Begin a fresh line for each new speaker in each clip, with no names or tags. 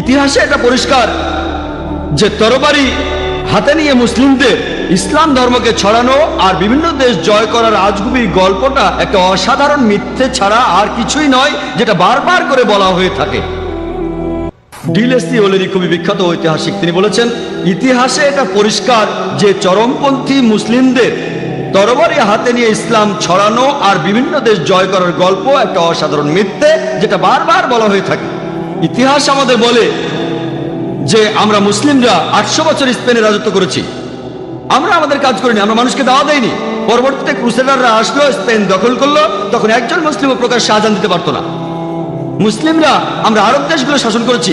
ইতিহাসে এটা পরিষ্কার যে তরবারি হাতে নিয়ে মুসলিমদের ইসলাম ধর্মকে ছড়ানো আর বিভিন্ন দেশ জয় করার আজগুবি গল্পটা একটা অসাধারণ মিথ্যে ছাড়া আর কিছুই নয়, যেটা বারবার করে বলা হয়ে থাকে। ডিলেসি ওলেরি খুবই বিখ্যাত ঐতিহাসিক, তিনি বলেছেন ইতিহাসে এটা পরিষ্কার যে চরমপন্থী মুসলিমদের তরবারি হাতে নিয়ে ইসলাম ছড়ানো আর বিভিন্ন দেশ জয় করার গল্প একটা অসাধারণ মিথ্যে, যেটা বারবার বলা হয়ে থাকে। ইতিহাস আমাদের বলে যে আমরা মুসলিমরা 800 বছর স্পেনে রাজত্ব করেছি, আমরা আমাদের কাজ করিনি, আমরা মানুষকে দাওয়া দেয়নি। পরবর্তীতে ক্রুসেডাররা আসলো, স্পেন দখল করলো, তখন একজন মুসলিমও প্রকাশ্যে আযান দিতে পারতো না। মুসলিমরা আমরা আরব দেশগুলো শাসন করেছি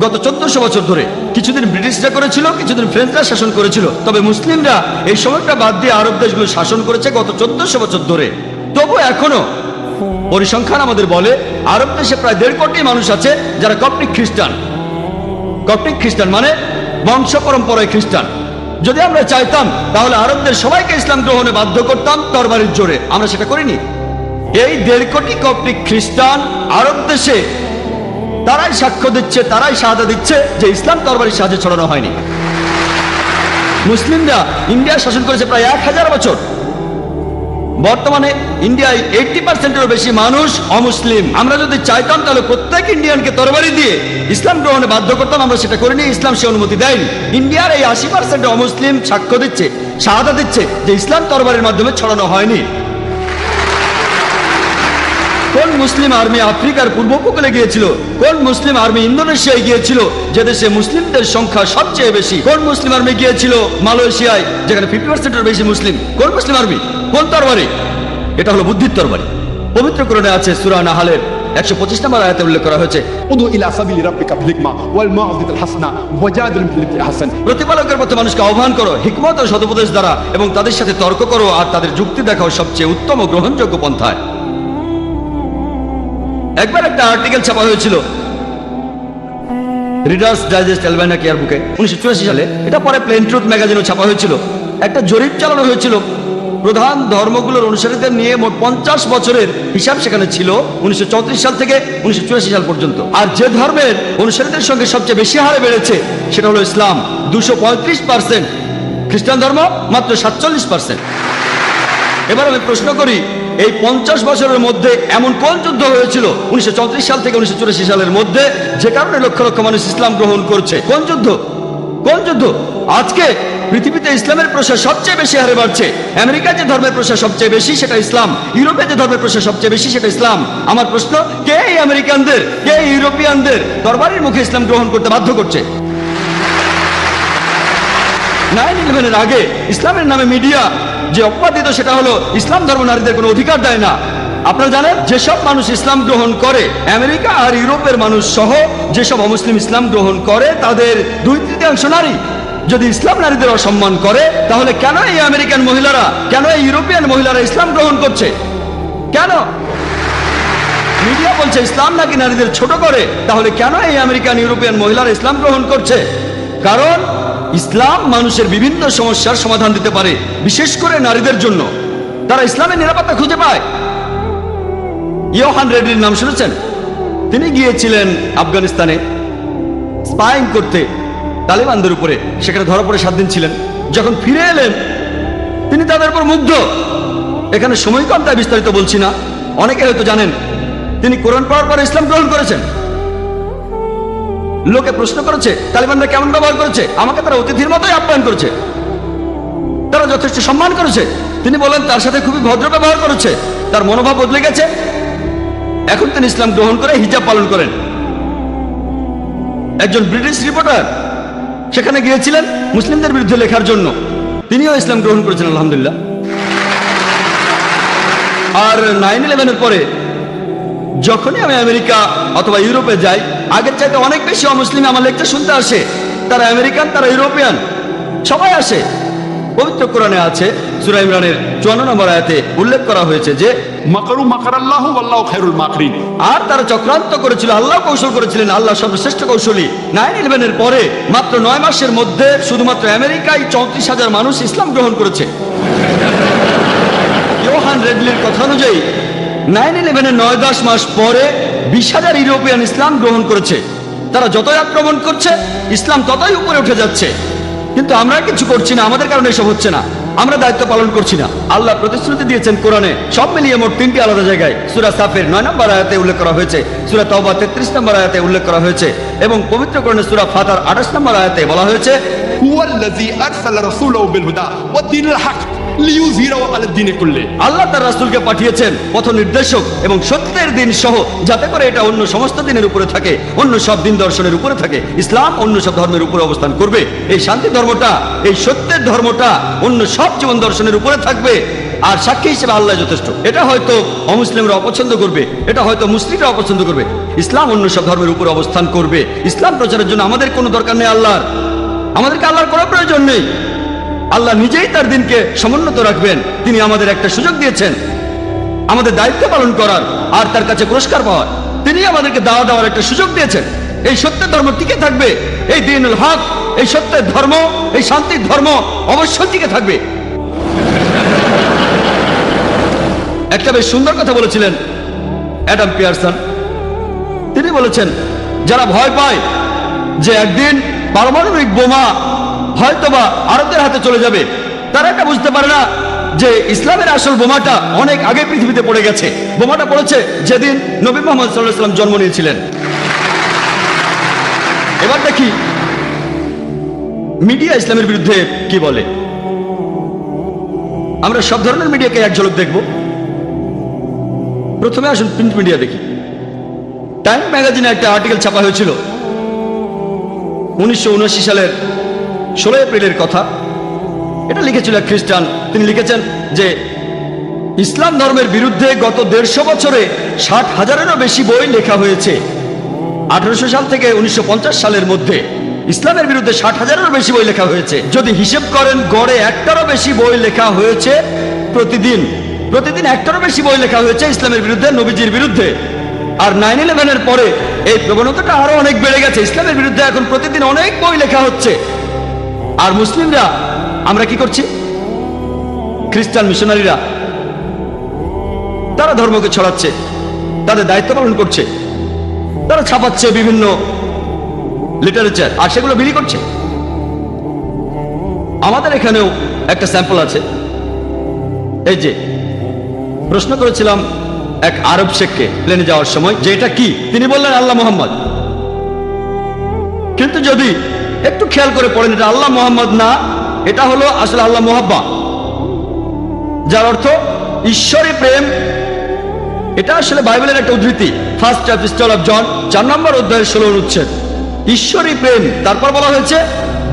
গত 1400 বছর ধরে। কিছুদিন ব্রিটিশরা করেছিল, কিছুদিন ফ্রেঞ্চরা শাসন করেছিল, তবে মুসলিমরা এই সময়টা বাদ দিয়ে আরব দেশগুলো শাসন করেছে গত 1400 বছর ধরে। তবু এখনো পরিসংখ্যান আমাদের বলে আরব দেশে প্রায় 1.5 কোটি মানুষ আছে যারা কপ্টিক খ্রিস্টান। কপ্টিক খ্রিস্টান মানে বংশ পরম্পরায় খ্রিস্টান। যদি আমরা চাইতাম তাহলে আরবদের সবাইকে ইসলাম গ্রহণে বাধ্য করতাম তরবারির জোরে, আমরা সেটা করিনি। এই 1.5 কোটি কপ্টিক খ্রিস্টান আরব দেশে তারাই সাক্ষ্য দিচ্ছে, তারাই শাহাদা দিচ্ছে যে ইসলাম তরবারির সাহায্যে ছড়ানো হয়নি। মুসলিমরা ইন্ডিয়া শাসন করেছে প্রায় 1000 বছর। বর্তমানে ইন্ডিয়ায় 80%-এরও বেশি মানুষ অমুসলিম। আমরা যদি চাইতাম তাহলে প্রত্যেক ইন্ডিয়ানকে তরবারি দিয়ে ইসলাম গ্রহণে বাধ্য করতাম, আমরা সেটা করিনি, ইসলাম সে অনুমতি দেয়নি। ইন্ডিয়ার এই 80% অমুসলিম সাক্ষ্য দিচ্ছে, শাহাদা দিচ্ছে যে ইসলাম তরবারির মাধ্যমে ছড়ানো হয়নি। কোন মুসলিম আর্মি আফ্রিকার পূর্ব উপকূলে গিয়েছিল? কোন মুসলিম আর্মি ইন্দোনেশিয়ায় গিয়েছিল, যে দেশে মুসলিমদের সংখ্যা সবচেয়ে বেশি? কোন মুসলিম আর্মি গিয়েছিল মালয়েশিয়ায়, যেখানে 50%-এর বেশি মুসলিম? কোন মুসলিম আর্মি? কোন তরবারি? এটা হলো বুদ্ধির তরবারি। পবিত্র কোরআনে আছে, সূরা নাহালের 125 নম্বর আয়াতে উল্লেখ করা হয়েছে,
উদু ইলা সাবিলি রাব্বিকা বিল হিকমা ওয়াল মাউযিজাতিল হাসানা ওয়াজাদিলহুম বিল্লাতি আহসান।
প্রতিপালকের পথে মানুষকে আহ্বান করো হিকমত ও সদুপদেশ দ্বারা, এবং তাদের সাথে তর্ক করো আর তাদের যুক্তি দেখাও সবচেয়ে উত্তম ও গ্রহণযোগ্য পন্থায়। একবার একটা আর্টিকেল ছাপা হয়েছিল রিডার্স ডাইজেস্ট অ্যালবাইনা কেয়ার বুকে 1984 সালে। এটা পরে প্লেন ট্রুথ ম্যাগাজিনও ছাপা হয়েছিল। একটা জরিপ চালানো হয়েছিল প্রধান ধর্মগুলোর অনুসারীদের নিয়ে। মোট 50 বছরের হিসাব সেখানে ছিল 1934 সাল থেকে 1984 সাল পর্যন্ত। আর যে ধর্মের অনুসারীদের সঙ্গে সবচেয়ে বেশি হারে বেড়েছে সেটা হলো ইসলাম, 235%। খ্রিস্টান ধর্ম মাত্র 47%। এবার আমি প্রশ্ন করি, এই 50 বছরের মধ্যে এমন কোন যুদ্ধ হয়েছিল 1934 সাল থেকে 1984 সালের মধ্যে যে কারণে লক্ষ লক্ষ মানুষ ইসলাম গ্রহণ করছে? কোন যুদ্ধ? কোন যুদ্ধ? আজকে পৃথিবীতে ইসলামের প্রসার সবচেয়ে বেশি হারে বাড়ছে। আমেরিকায় যে ধর্মের প্রসার সবচেয়ে বেশি সেটা ইসলাম, ইউরোপে যে ধর্মের প্রসার সবচেয়ে বেশি সেটা ইসলাম। আমার প্রশ্ন, কে এই আমেরিকানদের, কে ইউরোপিয়ানদের তরবারির মুখে ইসলাম গ্রহণ করতে বাধ্য করছে? 9/11-এর আগে ইসলামের নামে মিডিয়া যে অপবাদ দিত সেটা হলো ইসলাম ধর্ম নারীদের কোনো অধিকার দেয় না। আপনারা জানেন যেসব মানুষ ইসলাম গ্রহণ করে, আমেরিকা আর ইউরোপের মানুষ সহ যেসব অমুসলিম ইসলাম গ্রহণ করে, তাদের 2/3 নারী। যদি ইসলাম নারীদের অসম্মান করে, তাহলে কেন এই আমেরিকান মহিলারা, কেন এই ইউরোপিয়ান মহিলারা ইসলাম গ্রহণ করছে? কেন? মিডিয়া বলছে ইসলাম নাকি নারীদের ছোট করে, তাহলে কেন এই আমেরিকান ইউরোপিয়ান মহিলারা ইসলাম গ্রহণ করছে? কারণ ইসলাম মানুষের বিভিন্ন সমস্যার সমাধান দিতে পারে, বিশেষ করে নারীদের জন্য। তারা ইসলামের নিরাপত্তা খুঁজে পায়। ইয়োহান রেডলির নাম শুনেছেন? তিনি গিয়েছিলেন আফগানিস্তানে স্পাইং করতে তালেবানদের উপরে, সেখানে ধরা পড়ে 7 দিন ছিলেন। যখন ফিরে এলেন তিনি তাদের উপর মুগ্ধ। এখানে সময় কম তাই বিস্তারিত বলছি না, অনেকে হয়তো জানেন তিনি কোরআন পড়ার পরে ইসলাম গ্রহণ করেছেন। লোকে প্রশ্ন করেছে তালেবানরা কেমন ব্যবহার করেছে, আমাকে তারা অতিথির মতোই আপ্যায়ন করেছে, তারা যথেষ্ট সম্মান করেছে। তিনি বলেন তার সাথে খুবই ভদ্র ব্যবহার করেছে, তার মনোভাব বদলে গেছে। এখন তিনি ইসলাম গ্রহণ করে হিজাব পালন করেন। একজন ব্রিটিশ রিপোর্টার সেখানে গিয়েছিলেন মুসলিমদের বিরুদ্ধে লেখার জন্য, তিনিও ইসলাম গ্রহণ করেছেন আলহামদুলিল্লাহ। আর 9/11-এর পরে যখনই আমি আমেরিকা অথবা ইউরোপে যাই, আগের চাইতে অনেক বেশি অমুসলিম আমার লেকচার শুনতে আসে। তারা আমেরিকান, তারা ইউরোপিয়ান, সবাই আসে। পবিত্র কোরআনে আছে, সূরা ইমরানের 54 নম্বর আয়াতে উল্লেখ করা হয়েছে যে
মাকারু মাকারাল্লাহু ওয়াল্লাহু খায়রুল মাকিরিন।
আর তারা চক্রান্ত করেছিল, আল্লাহ কৌশল করেছিলেন, আল্লাহ সর্বশ্রেষ্ঠ কৌশলী। 9/11-এর পরে মাত্র 9 মাসের মধ্যে শুধুমাত্র আমেরিকায় 34,000 মানুষ ইসলাম গ্রহণ করেছে। ইয়োহান রেডলির কথা অনুযায়ী 9/11-এর 9-10 মাস পরে 20,000 ইউরোপিয়ান ইসলাম গ্রহণ করেছে। তারা যতই আক্রমণ করছে ইসলাম ততই উপরে উঠে যাচ্ছে, কিন্তু আমরা কিছু করছি না, আমাদের কারণে এসব হচ্ছে না, আমরা দায়িত্ব পালন করছি না। আল্লাহ প্রতিশ্রুতি দিয়েছেন কোরআনে, সব মিলিয়ে মোট 3টি আলাদা জায়গায়। সূরা সাফের 9 নম্বর আয়াতে উল্লেখ করা হয়েছে, সূরা তাওবা 33 নম্বর আয়াতে উল্লেখ করা হয়েছে, এবং পবিত্র কোরআনে সূরা ফাতার 28 নম্বর আয়াতে বলা হয়েছে,
هو الذي أرسل رسوله بالهدى والدين الحق ليظهره على الدين كله।
আল্লাহ তার রাসূলকে পাঠিয়েছেন পথ নির্দেশক এবং সত্যের দিন সহ, যাতে করে এটা অন্য সমস্ত দিনের উপরে থাকে, অন্য সব দিন দর্শনের উপরে থাকে। ইসলাম অন্য সব ধর্মের উপরে অবস্থান করবে। এই শান্তি ধর্মটা, এই সত্যের ধর্মটা অন্য সব জীবন দর্শনের উপরে থাকবে। আর সাক্ষী হিসেবে আল্লাহ যথেষ্ট। এটা হয়তো অমুসলিমরা অপছন্দ করবে, এটা হয়তো মুসলিমরা অপছন্দ করবে, ইসলাম অন্য সব ধর্মের উপরে অবস্থান করবে। ইসলাম প্রচারের জন্য আমাদের কোনো দরকার নেই আল্লাহর, আমাদেরকে আল্লাহর কোনো প্রয়োজন নেই। আল্লাহ নিজেই তার দিনকে সমুন্নত রাখবেন। তিনি আমাদের একটা সুযোগ দিয়েছেন আমাদের দায়িত্ব পালন করার আর তার কাছে পুরস্কার পাওয়ার। তিনি আমাদেরকে দাওয়া দেওয়ার একটা সুযোগ দিয়েছেন। এই সত্যের ধর্ম টিকে থাকবে, এই দ্বীনুল হক, এই সত্যের ধর্ম, এই শান্তির ধর্ম অবশ্যই টিকে থাকবে। একটা বেশ সুন্দর কথা বলেছিলেন অ্যাডাম পিয়ারসন। তিনি বলেছেন, যারা ভয় পায় যে একদিন পারমাণবিক বোমা হয়তোবা আরবদের হাতে চলে যাবে, তারা এটা বুঝতে পারে না যে ইসলামের আসল বোমাটা অনেক আগে পৃথিবীতে পড়ে গেছে। বোমাটা পড়েছে যেদিন নবী মুহাম্মদ সাল্লাল্লাহু আলাইহি ওয়াসাল্লাম জন্ম নিয়েছিলেন। এবার দেখি মিডিয়া ইসলামের বিরুদ্ধে কি বলে। আমরা সব ধরনের মিডিয়াকে এক ঝলক দেখব। প্রথমে আসুন প্রিন্ট মিডিয়া দেখি। টাইম ম্যাগাজিনে একটা আর্টিকেল ছাপা হয়েছিল 1979 সালের 16 এপ্রিলের কথা। এটা লিখেছিল এক খ্রিস্টান। তিনি লিখেছেন যে ইসলাম ধর্মের বিরুদ্ধে গত 150 বছরে 60,000-এরও বেশি বই লেখা হয়েছে। 1800 সাল থেকে 1950 সালের মধ্যে ইসলামের বিরুদ্ধে 60,000-এরও বেশি বই লেখা হয়েছে। যদি হিসেব করেন গড়ে একটারও বেশি বই লেখা হয়েছে প্রতিদিন। প্রতিদিন একটারও বেশি বই লেখা হয়েছে ইসলামের বিরুদ্ধে, নবীজির বিরুদ্ধে। আর 9/11-এর পরে এই প্রবণতাটা আরো অনেক বেড়ে গেছে। ইসলামের বিরুদ্ধে এখন প্রতিদিন অনেক বই লেখা হচ্ছে। আর মুসলিমরা আমরা কি করছি? খ্রিস্টান মিশনারিরা তারা ধর্মকে ছড়াচ্ছে, তাদের দায়িত্ব পালন করছে, তারা ছাপাচ্ছে বিভিন্ন লিটারেচার আর সেগুলো বিলি করছে। আমাদের এখানেও একটা স্যাম্পল আছে। এই যে প্রশ্ন করেছিলাম এক আরব শেখকে প্লেনে যাওয়ার সময় যে এটা কি, তিনি বললেন আল্লাহ মোহাম্মদ। কিন্তু যদি একটু খেয়াল করে পড়েন, এটা আল্লাহ মোহাম্মদ না, এটা হলো আসলে আল্লাহ মোহাব্বা, যার অর্থ ঈশ্বরী প্রেম। এটা আসলে বাইবেলের একটা উদ্ধৃতি, ফার্স্ট এপিস্টল অফ জন 4 নম্বর অধ্যায়ের 16 অনুচ্ছেদ। ঈশ্বরী প্রেম। তারপর বলা হয়েছে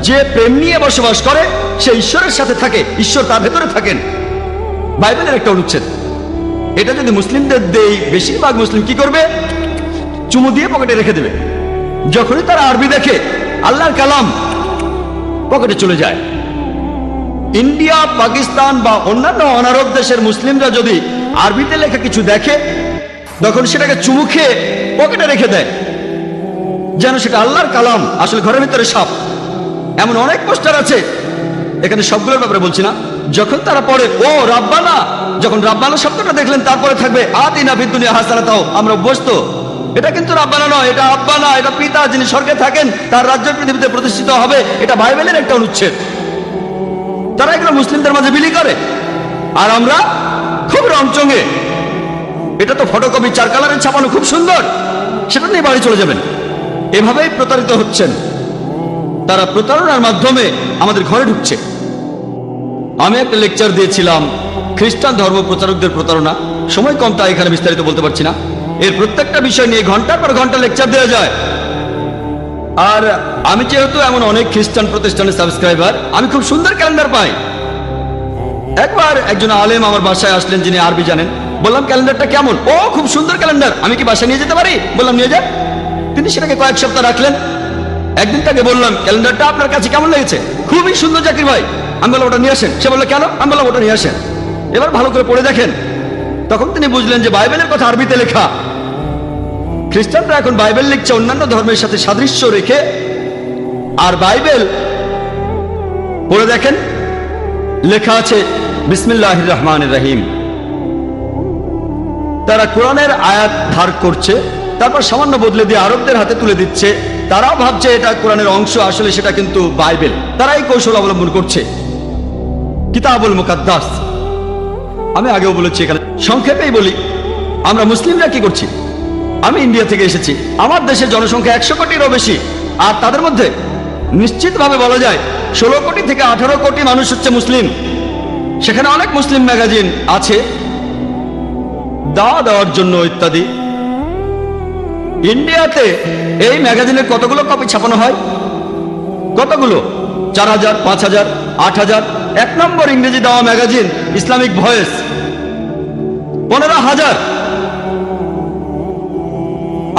যে প্রেম নিয়ে বসবাস করে সে ঈশ্বরের সাথে থাকে, ঈশ্বর তার ভেতরে থাকেন। বাইবেলের একটা অনুচ্ছেদ। এটা যদি মুসলিমদের দেই, বেশিরভাগ মুসলিম কি করবে? চুমু দিয়ে পকেটে রেখে দেবে। যখনই তারা আরবি দেখে আল্লাহর কালাম পকেটে চলে যায়। ইন্ডিয়া, পাকিস্তান বা অন্যান্য অনারব দেশের মুসলিমরা যদি আরবিতে লেখা কিছু দেখে, তখন সেটাকে চুমু খেয়ে পকেটে রেখে দেয়, যেন সেটা আল্লাহর কালাম। আসলে ঘরের ভিতরে সাপ। এমন অনেক পোস্টার আছে, এখানে সবগুলোর ব্যাপারে বলছি না। যখন তারা পড়ে ও রাব্বানা, যখন রাব্বানা শব্দটা দেখলেন তারপরে থাকবে আতিনা ফিদ দুনিয়া হাসানাতাও, আমরা বসতো। এটা কিন্তু রাব্বানা নয়, এটা আব্বানা, এটা পিতা যিনি স্বর্গে থাকেন, তার রাজ্য পৃথিবীতে প্রতিষ্ঠিত হবে। এটা বাইবেলের একটা অনুচ্ছেদ। তারা এগুলো মুসলিমদের মাঝে বিলি করে, আর আমরা খুব রংচঙে এটা তো ফটোকপি 4 কালারের ছাপানো, খুব সুন্দর, সেটা নিয়ে বাড়ি চলে যাবেন। এভাবেই প্রতারিত হচ্ছেন। তারা প্রতারণার মাধ্যমে আমাদের ঘরে ঢুকছে। আমি একটা লেকচার দিয়েছিলাম খ্রিস্টান ধর্ম প্রচারকদের প্রতারণা। সময় কম, তাই এখানে বিস্তারিত বলতে পারছি না। এর প্রত্যেকটা বিষয় নিয়ে ঘন্টার পর ঘন্টা লেকচার দেওয়া যায়। আর আমি যেহেতু এমন অনেক খ্রিস্টান প্রতিষ্ঠানের সাবস্ক্রাইবার, আমি খুব সুন্দর ক্যালেন্ডার পাই। একবার একজন আলেম আমার বাসায় আসলেন যিনি আরবি জানেন। বললাম ক্যালেন্ডারটা কেমন? ও খুব সুন্দর ক্যালেন্ডার, আমি কি বাসায় নিয়ে যেতে পারি? বললাম নিয়ে যান। তিনি সেটাকে কয়েক সপ্তাহ রাখলেন। একদিন তাকে বললাম ক্যালেন্ডারটা আপনার কাছে কেমন লেগেছে? খুবই সুন্দর জাকির ভাই। আমি বললাম ওটা নিয়ে আসেন। সে বললো কেন? আমি বললাম ওটা নিয়ে আসেন, এবার ভালো করে পড়ে দেখেন। তখন তিনি বুঝলেন যে বাইবেলের কথা আরবিতে লেখা। খ্রিস্টানরা এখন বাইবেল লিখছে অন্যান্য ধর্মের সাথে সাদৃশ্য রেখে। আর বাইবেল পড়ে দেখেন, লেখা আছে বিসমিল্লাহির রহমানির রহিম। তারা কোরআনের আয়াত ধার করছে, তারপর সামান্য বদলে দিয়ে আরবদের হাতে তুলে দিচ্ছে। তারাও ভাবছে এটা কোরআনের অংশ, আসলে সেটা কিন্তু বাইবেল। তারা এই কৌশল অবলম্বন করছে। কিতাবুল মুকাদ্দাস, আমি আগেও বলেছি, এখানে সংক্ষেপেই বলি, আমরা মুসলিমরা কি করছি। আমি ইন্ডিয়া থেকে এসেছি। আমার দেশের জনসংখ্যা 100 কোটিরও বেশি, আর তাদের মধ্যে নিশ্চিতভাবে বলা যায় 16 কোটি থেকে 18 কোটি মানুষ হচ্ছে মুসলিম। সেখানে অনেক মুসলিম ম্যাগাজিন আছে দাওয়া দেওয়ার জন্য ইত্যাদি। ইন্ডিয়াতে এই ম্যাগাজিনের কতগুলো কপি ছাপানো হয়? কতগুলো? 4000, 5000, 8000। 1 নম্বর ইংরেজি দেওয়া ম্যাগাজিন ইসলামিক ভয়েস 15,000।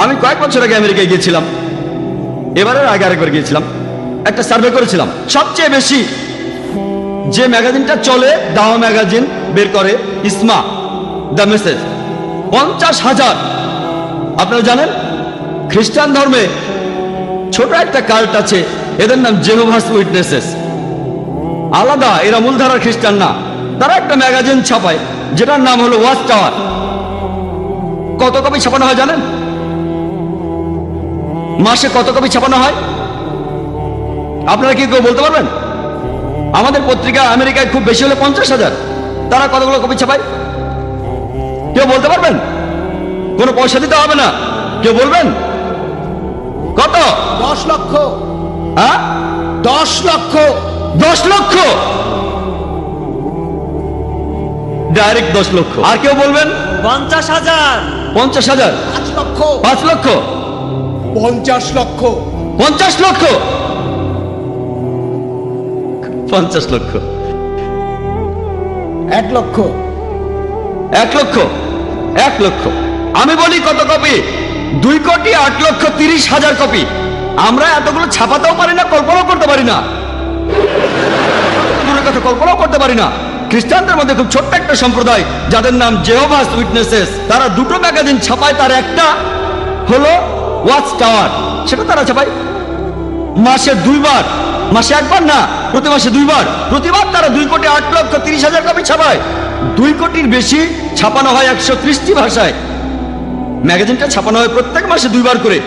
আমি কয়েক বছর আগে আমেরিকায় গিয়েছিলাম, এবারের আগে আরেকবার গিয়েছিলাম, একটা সার্ভে করেছিলাম। সবচেয়ে বেশি যে ম্যাগাজিনটা চলে, দাওয়া ম্যাগাজিন বের করে ইসমা, দ্য মেসেজ, 50,000। আপনারা জানেন খ্রিস্টান ধর্মে ছোট একটা কাল্ট আছে, এদের নাম জেহোভাস উইটনেসেস। আলাদা, এরা মূলধারার খ্রিস্টান না। তারা একটা ম্যাগাজিন ছাপায় যেটার নাম হলো ওয়াচ টাওয়ার। কত কপি ছাপানো হয় জানেন? মাসে কত কপি ছাপানো হয় আপনারা কি কেউ বলতে পারবেন? আমাদের পত্রিকা আমেরিকায় খুব বেশি হলে 50,000। তারা কতগুলো কপি ছাপায় কেউ বলতে পারবেন? কোনো পয়সা দিতে হবে না। কেউ বলবেন কত?
10 লক্ষ।
হ্যাঁ,
10 লক্ষ।
10 লক্ষ, ডাইরেক্ট 10 লক্ষ। আর কেউ বলবেন
50,000।
50,000,
5 লক্ষ।
5 লক্ষ,
50 লক্ষ।
50 লক্ষ, 50 লক্ষ,
1 লক্ষ।
1 লক্ষ, 1 লক্ষ। আমি বলি কত কপি? 2,08,30,000 কপি। আমরা এতগুলো ছাপাতেও পারি না, কল্পনাও করতে পারি না। দূরের কথা কল্পনাও করতে পারি না। খ্রিস্টানদের মধ্যে খুব ছোট্ট একটা সম্প্রদায় যাদের নাম জেহোভাস উইটনেসেস, তারা 2টো ম্যাগাজিন ছাপায়। তার একটা হলো ওয়াচ টাওয়ার, সেটা তারা ছাপায় মাসে 2 বার। মাসে 1 বার না, প্রতি মাসে 2 বার। প্রতিবার তারা 2,08,30,000 কপি ছাপায়। 2 কোটির বেশি ছাপানো হয় 130টি ভাষায়। ম্যাগাজিনটা ছাপানো হয় প্রত্যেক মাসে 2 বার করে।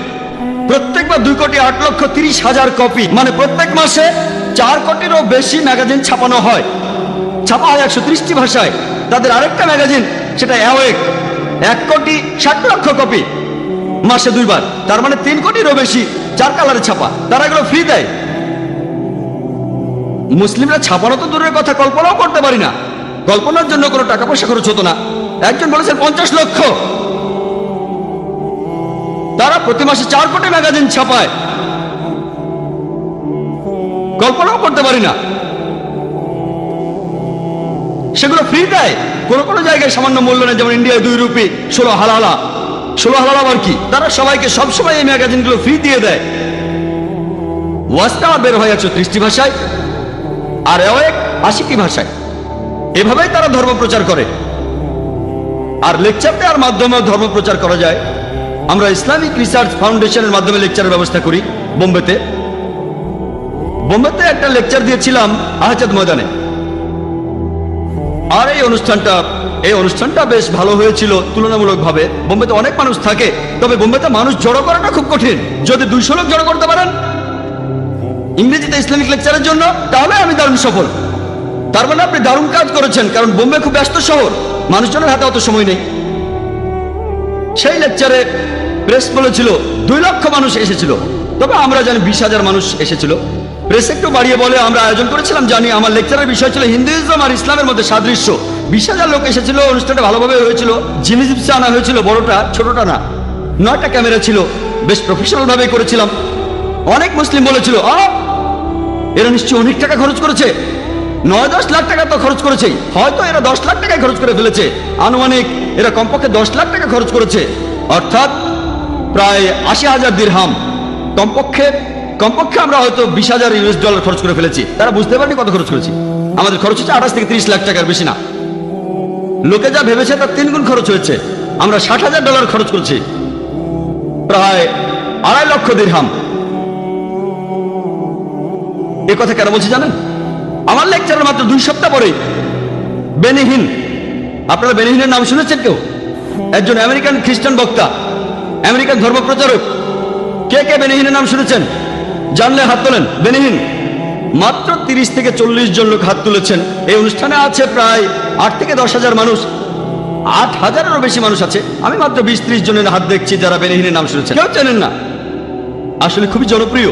প্রত্যেকবার 2,08,30,000 কপি, মানে প্রত্যেক মাসে 4 কোটিরও বেশি ম্যাগাজিন ছাপানো হয়। ছাপা হয় 130টি ভাষায়। তাদের আরেকটা ম্যাগাজিন, সেটা অ্যাওয়েক, 1,60,00,000 কপি, মাসে 2 বার। তার মানে 3 কোটিরও বেশি 4 কালারে ছাপা। তারা এগুলো ফ্রি দেয়। মুসলিমরা ছাপানো তো দূরের কথা, কল্পনাও করতে পারি না। কল্পনার জন্য কোনো টাকা পয়সা খরচ হতো না। একজন বলেছেন 50 লক্ষ। তারা প্রতি মাসে 4 কোটি ম্যাগাজিন ছাপায়। কল্পনাও করতে পারি না। সেগুলো ফ্রি দেয়। কোন কোন জায়গায় সামান্য মূল্য নেই, যেমন ইন্ডিয়ায় 2 রুপি, 16 হালালা। 16 হালালা আবার কি? তারা সবাইকে সবসময় এই ম্যাগাজিনগুলো ফ্রি দিয়ে দেয়। ওয়াচটা বের হয় 130টি ভাষায়, আর অ্যাওয়েক 80টি ভাষায়। এভাবেই তারা ধর্ম প্রচার করে। আর লেকচার দেওয়ার মাধ্যমেও ধর্ম প্রচার করা যায়। আমরা ইসলামিক রিসার্চ ফাউন্ডেশনের মাধ্যমে লেকচারের ব্যবস্থা করি বোম্বেতে। বোম্বেতে একটা লেকচার দিয়েছিলাম আহজাদ ময়দানে। আর এই অনুষ্ঠানটা বেশ ভালো হয়েছিল তুলনামূলকভাবে। বোম্বেতে অনেক মানুষ থাকে, তবে বোম্বেতে মানুষ জড়ো করাটা খুব কঠিন। যদি 200 লোক জড়ো করতে পারেন ইংরেজিতে ইসলামিক লেকচারের জন্য, তাহলে আমি দারুণ সফল। তার মানে আপনি দারুণ কাজ করেছেন, কারণ বোম্বে খুব ব্যস্ত শহর, মানুষজনের হাতে অত সময় নেই। সেই লেকচারে প্রেস বলেছিল 2 লক্ষ মানুষ এসেছিল, তবে আমরা জানি 20,000 মানুষ এসেছিল। প্রেস একটু বাড়িয়ে বলে আমরা আয়োজন করেছিলাম, জানি আমার লেকচারের বিষয় ছিল হিন্দুইজম আর ইসলামের মধ্যে সাদৃশ্য। 20,000 লোক এসেছিল। অনুষ্ঠানটা ভালোভাবে হয়েছিল। জিমি জিপসে আনা হয়েছিল, বড়টা ছোটটা না। 9টা ক্যামেরা ছিল, বেশ প্রফেশনাল ভাবে করেছিলাম। অনেক মুসলিম বলেছিল এরা নিশ্চয়ই অনেক টাকা খরচ করেছে, 9-10 লাখ টাকা তো খরচ করেছেই, হয়তো এরা 10 লাখ টাকায় খরচ করে ফেলেছে। আনুমানিক এরা কমপক্ষে 10 লাখ টাকা খরচ করেছে, অর্থাৎ প্রায় 80,000 দিরহাম। কমপক্ষে আমরা হয়তো 20,000 ইউএস ডলার খরচ করে ফেলেছি। তারা বুঝতে পারেনি কত খরচ করেছি। আমাদের খরচ হচ্ছে 28 থেকে 30 লাখ টাকার বেশি না। লোকে যা ভেবেছে তার 3 গুণ খরচ হয়েছে। আমরা 60,000 ডলার খরচ করেছি, প্রায় 2.5 লক্ষ দিরহাম। এ কথা কেন বলছি জানেন? আমার লেকচারের মাত্র 2 সপ্তাহ পরে বেনি হিন, আপনারা বেনি হিনের নাম শুনেছেন কেউ? একজন আমেরিকান খ্রিস্টান বক্তা, আমেরিকান ধর্ম প্রচারক। কে কে বেনিহিনের নাম শুনেছেন? জানলে হাত তোলেন। বেনিহিন মাত্র 30 থেকে 40 জন লোক হাত তুলেছেন। এই অনুষ্ঠানে আছে প্রায় 8 থেকে 10 হাজার মানুষ। 8,000-এরও বেশি মানুষ আছে। আমি মাত্র 20-30 জনের হাত দেখছি যারা বেনিহিনের নাম শুনেছেন। কেউ চেনেন না। আসলে খুবই জনপ্রিয়।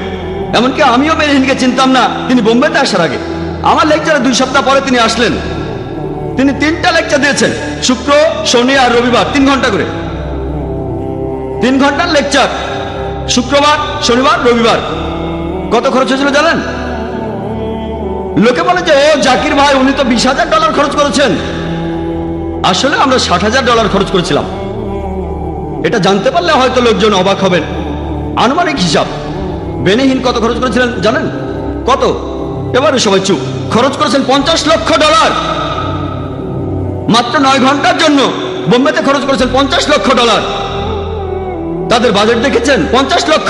এমনকি আমিও বেনিহিনকে চিনতাম না তিনি বোম্বেতে আসার আগে। আমার লেকচারে 2 সপ্তাহ পরে তিনি আসলেন। তিনি 3টা লেকচার দিয়েছেন, শুক্র, শনি আর রবিবার, 3 ঘন্টা করে। 3 ঘন্টার লেকচার, শুক্রবার, শনিবার, রবিবার। কত খরচ হয়েছিল জানেন? লোকে বলে যে ও জাকির ভাই উনি তো $20,000 খরচ করেছেন। আসলে আমরা $60,000 খরচ করেছিলাম। এটা জানতে পারলে হয়তো লোকজন অবাক হবেন। আনুমানিক হিসাব। বেনিহিন কত খরচ করেছিলেন জানেন? কত? এবারে সবাই চুপ। খরচ করেছেন $50 লক্ষ। মাত্র 9 ঘন্টার জন্য বোম্বেতে খরচ করেছেন $50 লক্ষ। তাদের বাজেট দেখেছেন? $50 লক্ষ।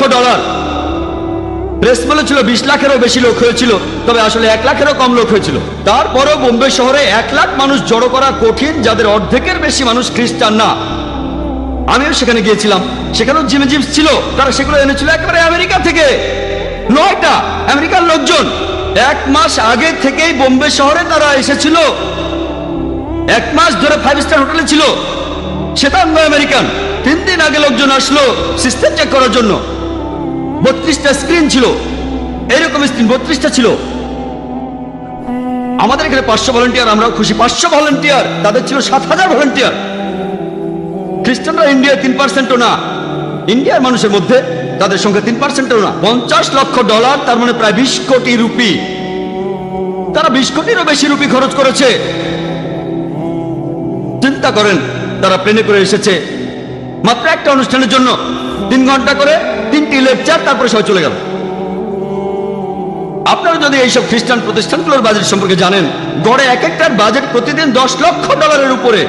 প্রেস বলেছিল 20 লাখেরও বেশি লোক হয়েছিল, তবে আসলে 1 লাখেরও কম লোক হয়েছিল। তারপরেও বোম্বে শহরে 1 লাখ মানুষ জড়ো করা কঠিন, যাদের অর্ধেকের বেশি মানুষ খ্রিস্টান না। আমিও সেখানে গিয়েছিলাম। সেখানেও জিমে জিমস ছিল। তারা সেগুলো এনেছিল একেবারে আমেরিকা থেকে। 9টা আমেরিকার লোকজন 1 মাস আগে থেকেই বোম্বে শহরে তারা এসেছিল। 1 মাস ধরে 5 স্টার হোটেলে ছিল। সেটা আমেরিকান। 3 দিন আগে লোকজন আসলো সিস্টেম চেক করার জন্য। 32টা স্ক্রিন ছিল। এইরকম স্ক্রিন 32টা ছিল। আমাদের এখানে 500 ভলেন্টিয়ার, আমরাও খুশি। 500 ভলেন্টিয়ার, তাদের ছিল 7,000 ভলেন্টিয়ার। খ্রিস্টানরা ইন্ডিয়ার 3%ও না। ইন্ডিয়ার মানুষের মধ্যে তাদের সংখ্যা 3%ও না। $50 লক্ষ, তার মানে প্রায় 20 কোটি রুপি। তারা 20 কোটিরও বেশি রুপি খরচ করেছে। চিন্তা করেন, তারা প্লেনে করে এসেছে মাত্র একটা অনুষ্ঠানের জন্য। 3 ঘন্টা করে 3টি লেকচার, তারপরে সবাই চলে গেল। আপনারা যদি এইসব খ্রিস্টান প্রতিষ্ঠানগুলোর বাজেট সম্পর্কে জানেন, গড়ে এক একটার বাজেট প্রতিদিন $10 লক্ষ উপরে।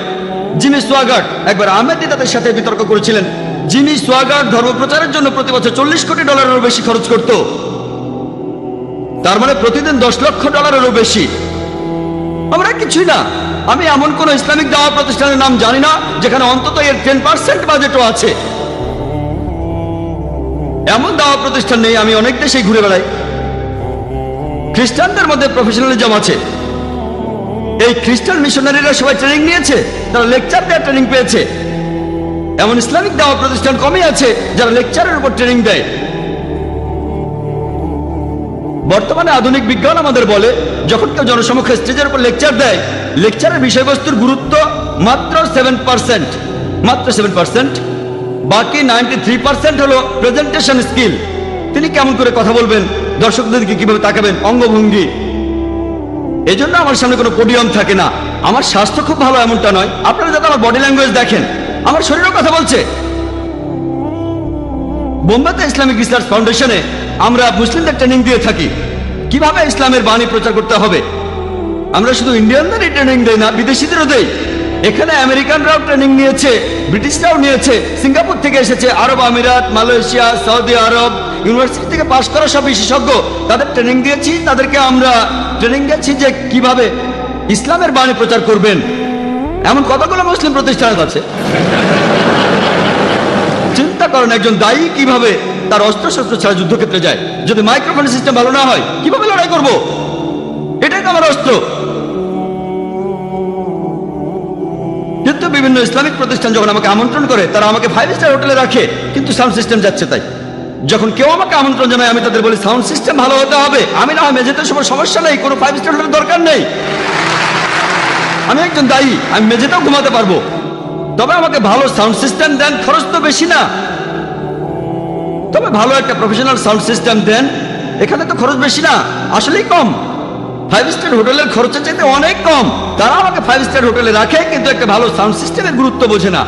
জিমি সোয়াগার্ড একবার আহমেদ দিদাতের সাথে বিতর্ক করেছিলেন। জিমি সোয়াগার্ড ধর্মপ্রচারের জন্য প্রতি বছর $40 কোটি বেশি খরচ করত। তার মানে প্রতিদিন $10 লক্ষ বেশি। আমরা কিছুই না। আমি এমন কোন ইসলামিক দাওয়া প্রতিষ্ঠানের নাম জানি না যেখানে অন্তত এর 10% বাজেটও আছে। এমন দাওয়া প্রতিষ্ঠান নেই। আমি অনেক দেশেই ঘুরে বেড়াই। খ্রিস্টানদের মধ্যে প্রফেশনালিজম আছে। এই খ্রিস্টান মিশনারিরা সবাই ট্রেনিং নিয়েছে, তারা লেকচার দেওয়ার ট্রেনিং পেয়েছে। এমন ইসলামিক দাওয়া প্রতিষ্ঠান কমই আছে যারা লেকচারের উপর ট্রেনিং দেয়। বর্তমানে আধুনিক বিজ্ঞান আমাদের বলে, যখন কেউ জনসমক্ষে স্টেজের উপর লেকচার দেয়, লেকচারের বিষয়বস্তুর গুরুত্ব মাত্র 7%। মাত্র 7%। বাকি 93% হলো প্রেজেন্টেশন স্কিল। তিনি কেমন করে কথা বলবেন, দর্শকদের দিকে কিভাবে তাকাবেন, অঙ্গভঙ্গি। এই জন্য আমার সামনে কোনো পোডিয়াম থাকে না। আমার স্বাস্থ্য খুব ভালো এমনটা নয়। আপনারা যাতে আমার বডি ল্যাঙ্গুয়েজ দেখেন, আমার শরীরও কথা বলছে। বোম্বেতে ইসলামিক রিসার্চ ফাউন্ডেশনে আমরা মুসলিমদের ট্রেনিং দিয়ে থাকি কিভাবে ইসলামের বাণী প্রচার করতে হবে। আমরা শুধু ইন্ডিয়ানদেরই ট্রেনিং দেই না, বিদেশিদেরও দেই। এখানে আমেরিকানরাও ট্রেনিং নিয়েছে, ব্রিটিশরাও নিয়েছে, সিঙ্গাপুর থেকে এসেছে, আরব আমিরাত, মালয়েশিয়া, সৌদি আরব, ইউনিভার্সিটি থেকে পাশ করা সব বিশেষজ্ঞ। তাদের ট্রেনিং দিয়েছি। তাদেরকে আমরা ট্রেনিং দিয়েছি যে কিভাবে ইসলামের বাণী প্রচার করবেন। এমন কতগুলো মুসলিম প্রতিষ্ঠান আছে। চিন্তা করেন, একজন দায়ী কিভাবে তার অস্ত্রশস্ত্র ছাড়া যুদ্ধক্ষেত্রে যায়। যদি মাইক্রোফোন সিস্টেম ভালো না হয়, কিভাবে লড়াই করব? এটাই তো আমার অস্ত্র। কিন্তু বিভিন্ন ইসলামিক প্রতিষ্ঠান যখন আমাকে আমন্ত্রণ করে, তারা আমাকে 5 স্টার হোটেলে রাখে, কিন্তু সাউন্ড সিস্টেম যাচ্ছে তাই। যখন কেউ আমাকে আমন্ত্রণ জানায়, আমি তাদের বলি সাউন্ড সিস্টেম ভালো হতে হবে। আমি না হয় মেঝেতে সময় সমস্যা নেই, কোনো 5 স্টার হোটেলের দরকার নেই। আমি একজন দায়ী, আমি মেঝেতেও ঘুমাতে পারবো। তবে আমাকে ভালো সাউন্ড সিস্টেম দেন। খরচ তো বেশি না, তবে ভালো একটা প্রফেশনাল সাউন্ড সিস্টেম দেন। এখানে তো খরচ বেশি না, আসলেই কম। 5 স্টার হোটেলের খরচের চাইতে অনেক কম। তারা আমাকে 5 স্টার হোটেলে রাখে, কিন্তু একটা ভালো সাউন্ড সিস্টেমের গুরুত্ব বোঝে না।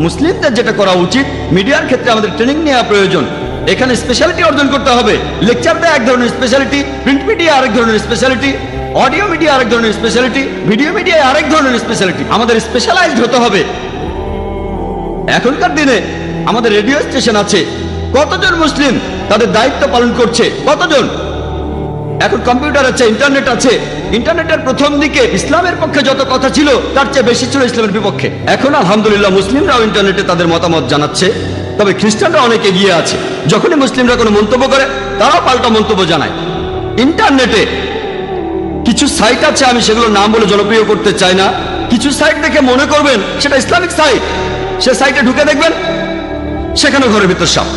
মুসলিমদের যেটা করা উচিত, মিডিয়ার ক্ষেত্রে আমাদের ট্রেনিং নেওয়া প্রয়োজন। এখানে স্পেশালিটি অর্জন করতে হবে। লেকচার দেয় এক ধরনের স্পেশালিটি, প্রিন্ট মিডিয়া আরেক ধরনের স্পেশালিটি, অডিও মিডিয়া আরেক ধরনের স্পেশালিটি, ভিডিও মিডিয়া আরেক ধরনের স্পেশালিটি। আমাদের স্পেশালাইজড হতে হবে। এখনকার দিনে আমাদের রেডিও স্টেশন আছে। কতজন মুসলিম তাদের দায়িত্ব পালন করছে? কতজন? এখন কম্পিউটার আছে, ইন্টারনেট আছে, ইন্টারনেটের প্রথম দিকে ইসলামের পক্ষে যত কথা ছিল তার চেয়ে বেশি ছিল ইসলামের বিপক্ষে। এখন আলহামদুলিল্লাহ মুসলিমরাও ইন্টারনেটে তাদের মতামত জানাচ্ছে, তবে খ্রিস্টানরা অনেক এগিয়ে আছে। যখনই মুসলিমরা কোনো মন্তব্য করে তারাও পাল্টা মন্তব্য জানায়। ইন্টারনেটে কিছু সাইট আছে, আমি সেগুলোর নাম বলে জনপ্রিয় করতে চাই না। কিছু সাইট দেখে মনে করবেন সেটা ইসলামিক সাইট, সে সাইটে ঢুকে দেখবেন সেখানে ঘরের ভিতর সাপ।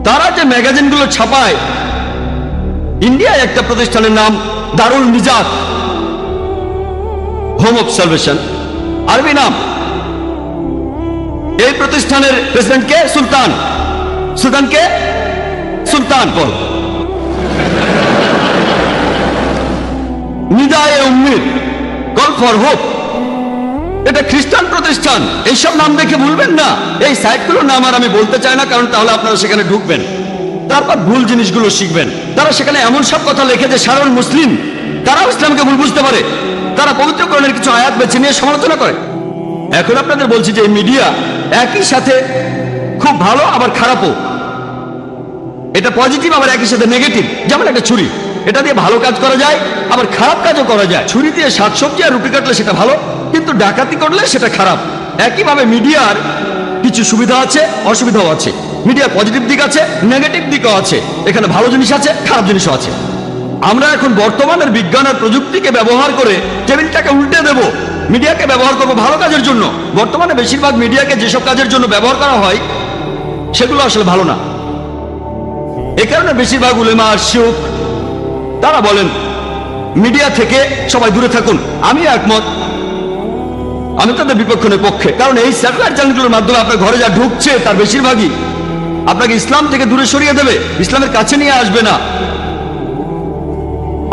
তারা যে ম্যাগাজিনগুলো ছাপায়, ইন্ডিয়ায় একটা প্রতিষ্ঠানের নাম Darul Nijat, home of salvation, আরবি নাম। এই প্রতিষ্ঠানের প্রেসিডেন্ট কে? সুলতান। সুলতানকে সুলতান বল। Nidaye Ummid, call for hope, এটা খ্রিস্টান প্রতিষ্ঠান। এইসব নাম দেখে ভুলবেন না। এই সাইটগুলোর নাম আর আমি বলতে চাই না, কারণ তাহলে আপনারা সেখানে ঢুকবেন, তারপর ভুল জিনিসগুলো শিখবেন। তারা সেখানে এমন সব কথা লেখে যে সাধারণ মুসলিম তারাও ইসলামকে ভুল বুঝতে পারে। তারা পবিত্র কোরআনের কিছু আয়াত বেছে নিয়ে সমালোচনা করে। এখন আপনাদের বলছি যে মিডিয়া একই সাথে খুব ভালো আবার খারাপও। এটা পজিটিভ আবার একই সাথে নেগেটিভ। যেমন একটা ছুরি, এটা দিয়ে ভালো কাজ করা যায় আবার খারাপ কাজও করা যায়। ছুরি দিয়ে শাকসবজি আর রুটি কাটলে সেটা ভালো, কিন্তু ডাকাতি করলে সেটা খারাপ। একইভাবে মিডিয়ার কিছু সুবিধা আছে, অসুবিধাও আছে। মিডিয়ার পজিটিভ দিক আছে, নেগেটিভ দিকও আছে। এখানে ভালো জিনিস আছে, খারাপ জিনিসও আছে। আমরা এখন বর্তমানের বিজ্ঞান আর প্রযুক্তিকে ব্যবহার করে টেবিলটাকে উল্টে দেব, মিডিয়াকে ব্যবহার করব ভালো কাজের জন্য। বর্তমানে বেশিরভাগ মিডিয়াকে যেসব কাজের জন্য ব্যবহার করা হয় সেগুলো আসলে ভালো না। এ কারণে বেশিরভাগ উলেমা আর শিউখ তারা বলেন মিডিয়া থেকে সবাই দূরে থাকুন। আমি একমত, আমি তাদের বিপক্ষের পক্ষে। কারণ এই স্যাটেলাইট চ্যানেলগুলোর মাধ্যমে আপনার ঘরে যা ঢুকছে তার বেশিরভাগই আপনাকে ইসলাম থেকে দূরে সরিয়ে দেবে, ইসলামের কাছে নিয়ে আসবে না।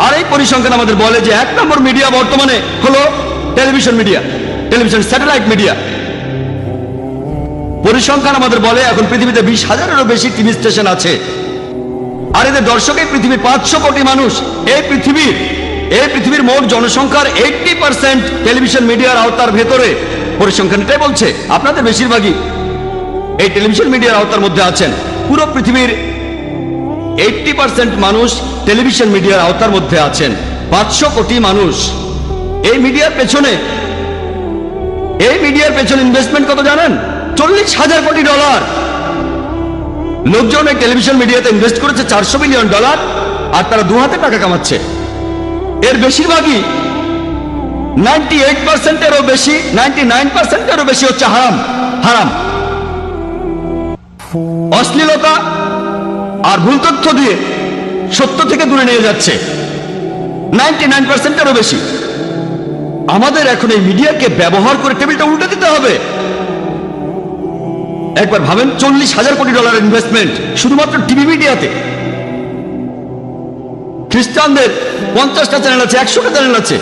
আর এই পরিসংখ্যান আমাদের বলে যে 1 নম্বর মিডিয়া বর্তমানে হলো television media, television satellite media. পরিসংখ্যান আমাদের বলে এখন পৃথিবীতে 20,000-এরও বেশি টিভি স্টেশন আছে। আর এদের দর্শক এই পৃথিবীর 500 কোটি মানুষ। এই পৃথিবীর মোট জনসংখ্যার 80% টেলিভিশন মিডিয়ার আওতার ভেতরে। পরিসংখ্যান এটাই বলছে আপনাদের বেশিরভাগই এই টেলিভিশন মিডিয়ার আওতার মধ্যে আছেন। পুরো পৃথিবীর 80% মানুষ টেলিভিশন মিডিয়ার আওতার মধ্যে আছেন। 500 কোটি মানুষ। এই মিডিয়ার পেছনে ইনভেস্টমেন্ট কত জানেন? $40,000 কোটি। লোকজন এই টেলিভিশন মিডিয়াতে ইনভেস্ট করেছে $400 বিলিয়ন, আর তারা 2 হাতে টাকা কামাচ্ছে। এর বেশিরভাগই 98%-এরও বেশি, 99%-এরও বেশি হচ্ছে হারাম। অশ্লীলতা আর ভুল তথ্য দিয়ে সত্য থেকে দূরে নিয়ে যাচ্ছে 99%-এরও বেশি। আমাদের এখন এই মিডিয়াকে ব্যবহার করে টেবিলটা উল্টে দিতে হবে। একবার ভাবেন, $40,000 কোটি ইনভেস্টমেন্ট শুধুমাত্র টিভি মিডিয়াতে। খ্রিস্টানদের 50টা চ্যানেল আছে, 100টা চ্যানেল আছে,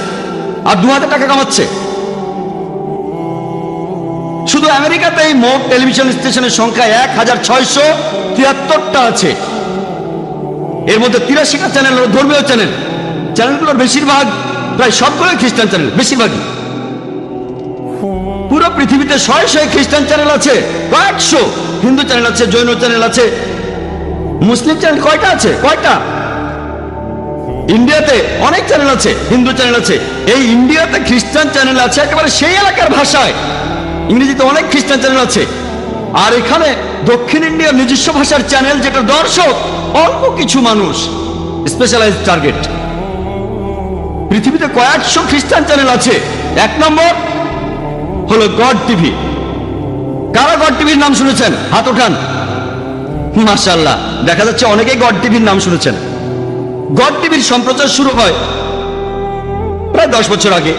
আর 2 হাতে টাকা কামাচ্ছে। শুধু আমেরিকাতে এই মোট টেলিভিশন স্টেশনের সংখ্যা 1,673টা আছে। এর মধ্যে 83টা চ্যানেল হলো ধর্মীয় চ্যানেল। চ্যানেলগুলোর বেশিরভাগ, প্রায় সবগুলোই খ্রিস্টান চ্যানেল, বেশিরভাগই। পুরো পৃথিবীতে 100 খ্রিস্টান চ্যানেল আছে, কয়েকশো হিন্দু চ্যানেল আছে, জৈন চ্যানেল আছে। মুসলিম চ্যানেল কয়টা আছে? কয়টা? ইন্ডিয়াতে অনেক চ্যানেল আছে, হিন্দু চ্যানেল আছে। এই ইন্ডিয়াতে খ্রিস্টান চ্যানেল আছে একেবারে সেই এলাকার ভাষায়। ইংরেজিতে অনেক খ্রিস্টান চ্যানেল আছে। আর এখানে দক্ষিণ ইন্ডিয়ার নিজস্ব ভাষার চ্যানেল, যেটা দর্শক অল্প কিছু মানুষ, স্পেশালাইজড টার্গেট। পৃথিবীতে কয়েকশো খ্রিস্টান চ্যানেল আছে। 1 নম্বর হলো গড টিভি। কারা গড টিভির নাম শুনেছেন? হাত ওঠান। মাশাআল্লাহ, দেখা যাচ্ছে অনেকেই গড টিভির নাম শুনেছেন। গড টিভির সম্প্রচার শুরু হয় প্রায় 10 বছর আগে,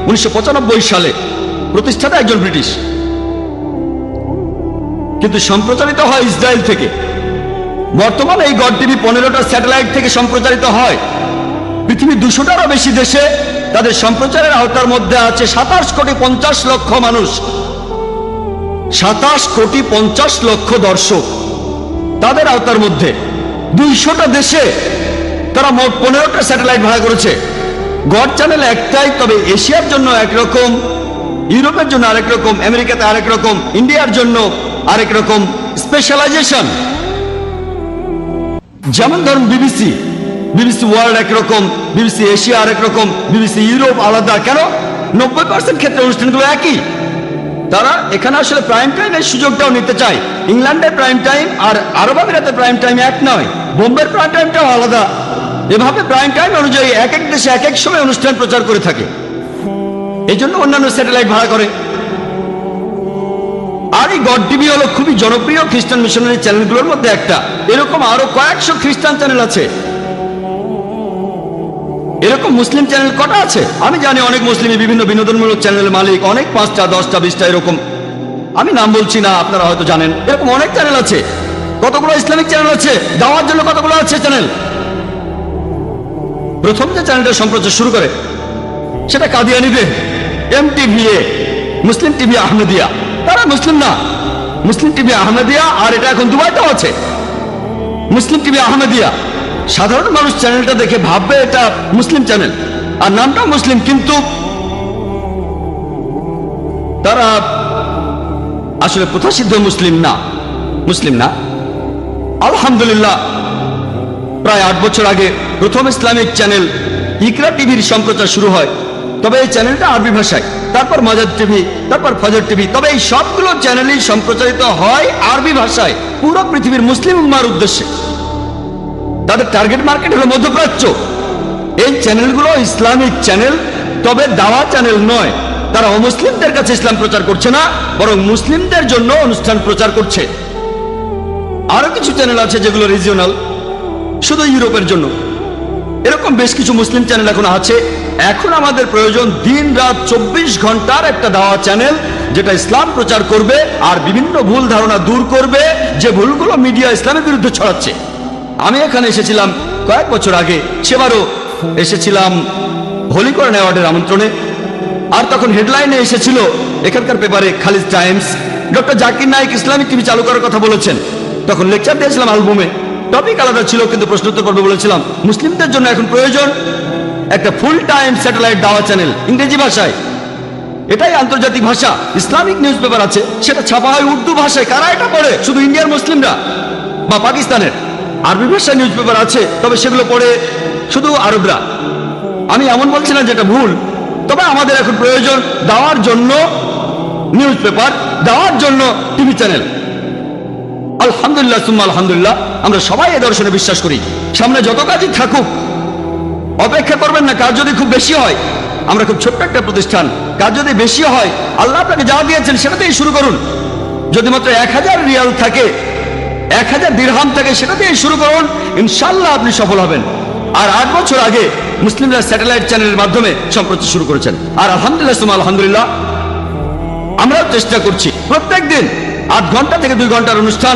1995 সালে। প্রতিষ্ঠাতা একজন ব্রিটিশ, কিন্তু সম্প্রচারিত হয় ইসরায়েল থেকে। বর্তমানে এই গড টিভি 15টা স্যাটেলাইট থেকে সম্প্রচারিত হয়। পৃথিবীর 200টারও বেশি দেশে তাদের সম্প্রচারের আওতার মধ্যে আছে 27 কোটি 50 লক্ষ মানুষ। 27 কোটি 50 লক্ষ দর্শক তাদের আওতার মধ্যে। 200টা দেশে তারা মোট 15টা স্যাটেলাইট ভাড়া করেছে। গড চ্যানেল একটাই, তবে এশিয়ার জন্য একরকম, ইউরোপের জন্য আরেক রকম, আমেরিকাতে আরেক রকম, ইন্ডিয়ার জন্য আরেক রকম স্পেশালাইজেশন। যেমন ধরুন বিবিসি, বিবিসি ওয়ার্ল্ড একরকম, বিবিসি এশিয়া আরেক রকম, বিবিসি ইউরোপ আলাদা। কেন? 90% ক্ষেত্রে অনুষ্ঠানগুলো একই। তারা এখানে আসলে প্রাইম টাইমের সুযোগটাও নিতে চায়। ইংল্যান্ডের প্রাইম টাইম আর আরব আমিরাতের প্রাইম টাইম এক নয়, বোম্বের প্রাইম টাইমটাও আলাদা। এভাবে প্রাইম টাইম অনুযায়ী এক এক দেশে এক এক সময় অনুষ্ঠান প্রচার করে থাকে। এই জন্য অন্যান্য স্যাটেলাইট ভাড়া করে। আর এই গড টিভি হলো খুবই জনপ্রিয় খ্রিস্টান মিশনারি চ্যানেলগুলোর মধ্যে একটা। এরকম আরো কয়েকশো খ্রিস্টান চ্যানেল আছে। এরকম মুসলিম চ্যানেল কটা আছে? আমি জানি অনেক মুসলিমই বিভিন্ন বিনোদনমূলক চ্যানেলের মালিক, অনেক 5টা 10টা 20টা এরকম। আমি নাম বলছি না, আপনারা হয়তো জানেন। এরকম অনেক চ্যানেল আছে। কতগুলো ইসলামিক চ্যানেল আছে, দাওয়ার জন্য কতগুলো আছে চ্যানেল। প্রথম যে চ্যানেলটা সম্প্রচার শুরু করে সেটা কাদিয়ানীদের MTVA, মুসলিম টিভি আহমেদিয়া। তারা মুসলিম না, মুসলিম টিভি আহমেদিয়া। আর এটা এখন দুবাইতেও আছে, মুসলিম টিভি আহমেদিয়া। সাধারণ মানুষ চ্যানেলটা দেখে ভাববে এটা মুসলিম চ্যানেল, আর নামটা মুসলিম, কিন্তু তারা আসলে প্রথাসিদ্ধ মুসলিম না, মুসলিম না। আলহামদুলিল্লাহ, প্রায় 8 বছর আগে প্রথম ইসলামিক চ্যানেল ইকরা টিভির সম্প্রচার শুরু হয়। তবে এই চ্যানেলটা আরবি ভাষায়, তারপর মাজার টিভি, তারপর ফজর টিভি। তবে এই সবগুলো চ্যানেলই সম্প্রচারিত হয় আরবি ভাষায়, পুরো পৃথিবীর মুসলিম উম্মার উদ্দেশ্যে। তাদের টার্গেট মার্কেট হলো মধ্যপ্রাচ্য। এই চ্যানেলগুলো ইসলামিক চ্যানেল, তবে দাওয়া চ্যানেল নয়। তারা অমুসলিমদের কাছে ইসলাম প্রচার করছে না, বরং মুসলিমদের জন্য অনুষ্ঠান প্রচার করছে। আরো কিছু চ্যানেল আছে যেগুলো রিজিওনাল, শুধু ইউরোপের জন্য। এরকম বেশ কিছু মুসলিম চ্যানেল এখন আছে। এখন আমাদের প্রয়োজন দিন রাত 24 ঘন্টার একটা দাওয়া চ্যানেল, যেটা ইসলাম প্রচার করবে আর বিভিন্ন ভুল ধারণা দূর করবে, যে ভুলগুলো মিডিয়া ইসলামের বিরুদ্ধে ছড়াচ্ছে। আমি এখানে এসেছিলাম কয়েক বছর আগে, সেবারও এসেছিলাম হোলি কোরআন অ্যাওয়ার্ডের আমন্ত্রণে। আর তখন হেডলাইনে এসেছিল এখানকার পেপারে, Khaleej Times, doctor Zakir Naik Islamic TV চালু করার কথা বলেছেন। তখন লেকচার দিয়েছিলাম অ্যালবামে, টপিক আলাদা ছিল, কিন্তু প্রশ্নোত্তর পর্বে বলেছিলাম মুসলিমদের জন্য এখন প্রয়োজন একটা ফুল টাইম স্যাটেলাইট দাওয়া চ্যানেল ইংরেজি ভাষায়। এটাই আন্তর্জাতিক ভাষা। ইসলামিক নিউজ পেপার আছে, সেটা ছাপা হয় উর্দু ভাষায়। কারা এটা পড়ে? শুধু ইন্ডিয়ার মুসলিমরা বা পাকিস্তানের। আরবি ভাষায় নিউজ পেপার আছে, তবে সেগুলো পড়ে শুধু আরবরা। আমি এমন বলছি না যেটা ভুল, তবে আমাদের এখন প্রয়োজন দাওয়ার জন্য নিউজ পেপার, দাওয়ার জন্য টিভি চ্যানেল। আলহামদুলিল্লাহ সুম্মা আলহামদুলিল্লাহ, আমরা সবাই এ দর্শনে বিশ্বাস করি। সামনে যত কাজই থাকুক, অপেক্ষা করবেন না। কাজ যদি খুব বেশি হয়, আমরা খুব ছোট্ট একটা প্রতিষ্ঠান, কাজ যদি বেশি হয়, আল্লাহ আপনাকে যা দিয়েছেন সেটাতেই শুরু করুন। যদি মাত্র 1000 রিয়াল থাকে, 1000 দিরহাম থাকে, সেটা দিয়ে শুরু করুন, ইনশাল্লাহ আপনি সফল হবেন। আর 8 বছর আগে মুসলিমরা স্যাটেলাইট চ্যানেলের মাধ্যমে সম্প্রচার শুরু করেছেন। আর আলহামদুলিল্লাহ সুম্মা আলহামদুলিল্লাহ, আমরাও চেষ্টা করছি প্রত্যেক দিন 8 ঘন্টা থেকে 2 ঘন্টার অনুষ্ঠান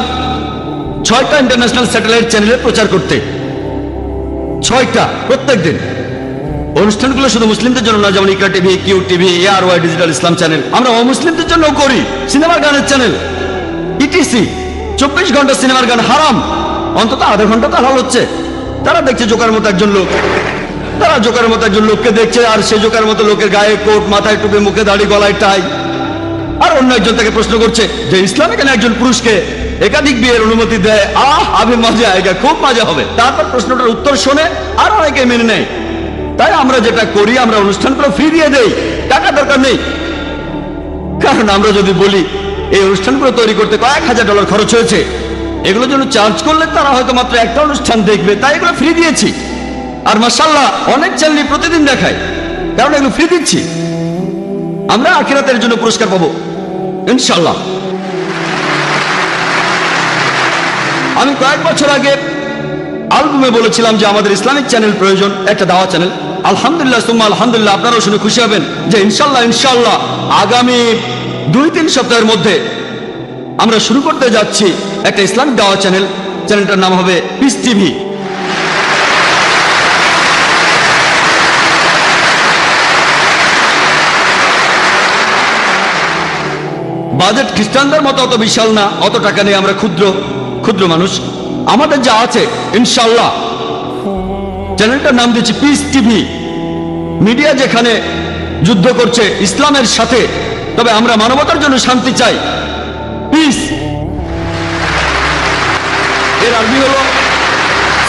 6টা ইন্টারন্যাশনাল স্যাটেলাইট চ্যানেলে প্রচার করতে। 6টা প্রত্যেক দিন। অনুষ্ঠানগুলো শুধু মুসলিমদের জন্য না, যেমন Iqra TV, Q TV, ARY digital Islam channel. আমরা অমুসলিমদের জন্য করি সিনেমার গানের চ্যানেল ইটিসি। 24 ঘন্টা সিনেমার গান হারাম, অন্তত আধা ঘন্টা তো হালাল হচ্ছে। তারা দেখছে জোকার মতো একজন লোক, তারা জোকার মতো একজন লোককে দেখছে, আর সে জোকার মতো লোকের গায়ে কোট, মাথায় টুপি, মুখে দাড়ি, গলায় টাই। আর অন্য একজন তাকে প্রশ্ন করছে যে ইসলামে কেন একজন পুরুষকে একাধিক বিয়ের অনুমতি দেয়? আবে মজা আয়েগা, খুব মজা হবে। তারপর প্রশ্নটার উত্তর শোনে আর অনেকে মেনে নেয়। তাই আমরা যেটা করি, আমরা অনুষ্ঠানগুলো ফ্রি দিয়ে দেই, টাকা দরকার নেই। কারণ আমরা যদি বলি এই অনুষ্ঠানগুলো তৈরি করতে কয়েক হাজার ডলার খরচ হয়েছে, এগুলোর জন্য চার্জ করলে তারা হয়তো মাত্র একটা অনুষ্ঠান দেখবে, তাই এগুলো ফ্রি দিয়েছি। আর মাশাআল্লাহ অনেক চ্যানেল প্রতিদিন দেখায়, কারণ এগুলো ফ্রি দিচ্ছি। আমরা আখিরাতের জন্য পুরস্কার পাবো ইনশাআল্লাহ। আমি কয়েক বছর আগে অ্যালবামে বলেছিলাম যে আমাদের ইসলামিক চ্যানেল প্রয়োজন, একটা দাওয়া চ্যানেল। আলহামদুলিল্লাহ সুম্মা আলহামদুলিল্লাহ, আপনারাও শুনে খুশি হবেন যে ইনশাআল্লাহ আগামী 2-3 সপ্তাহের মধ্যে আমরা শুরু করতে যাচ্ছি একটা ইসলামিক দাওয়া চ্যানেল। চ্যানেলটার নাম হবে পিস টিভি। বাজেট খ্রিস্টানদের মতো অত বিশাল না, অত টাকা নেই, আমরা ক্ষুদ্র ক্ষুদ্র মানুষ। আমাদের যা আছে ইনশাআল্লাহ, চ্যানেলটার নাম দিচ্ছি পিস টিভি। মিডিয়া যেখানে যুদ্ধ করছে ইসলামের সাথে, তবে আমরা মানবতার জন্য শান্তি চাই। পিস এর আরবি হলো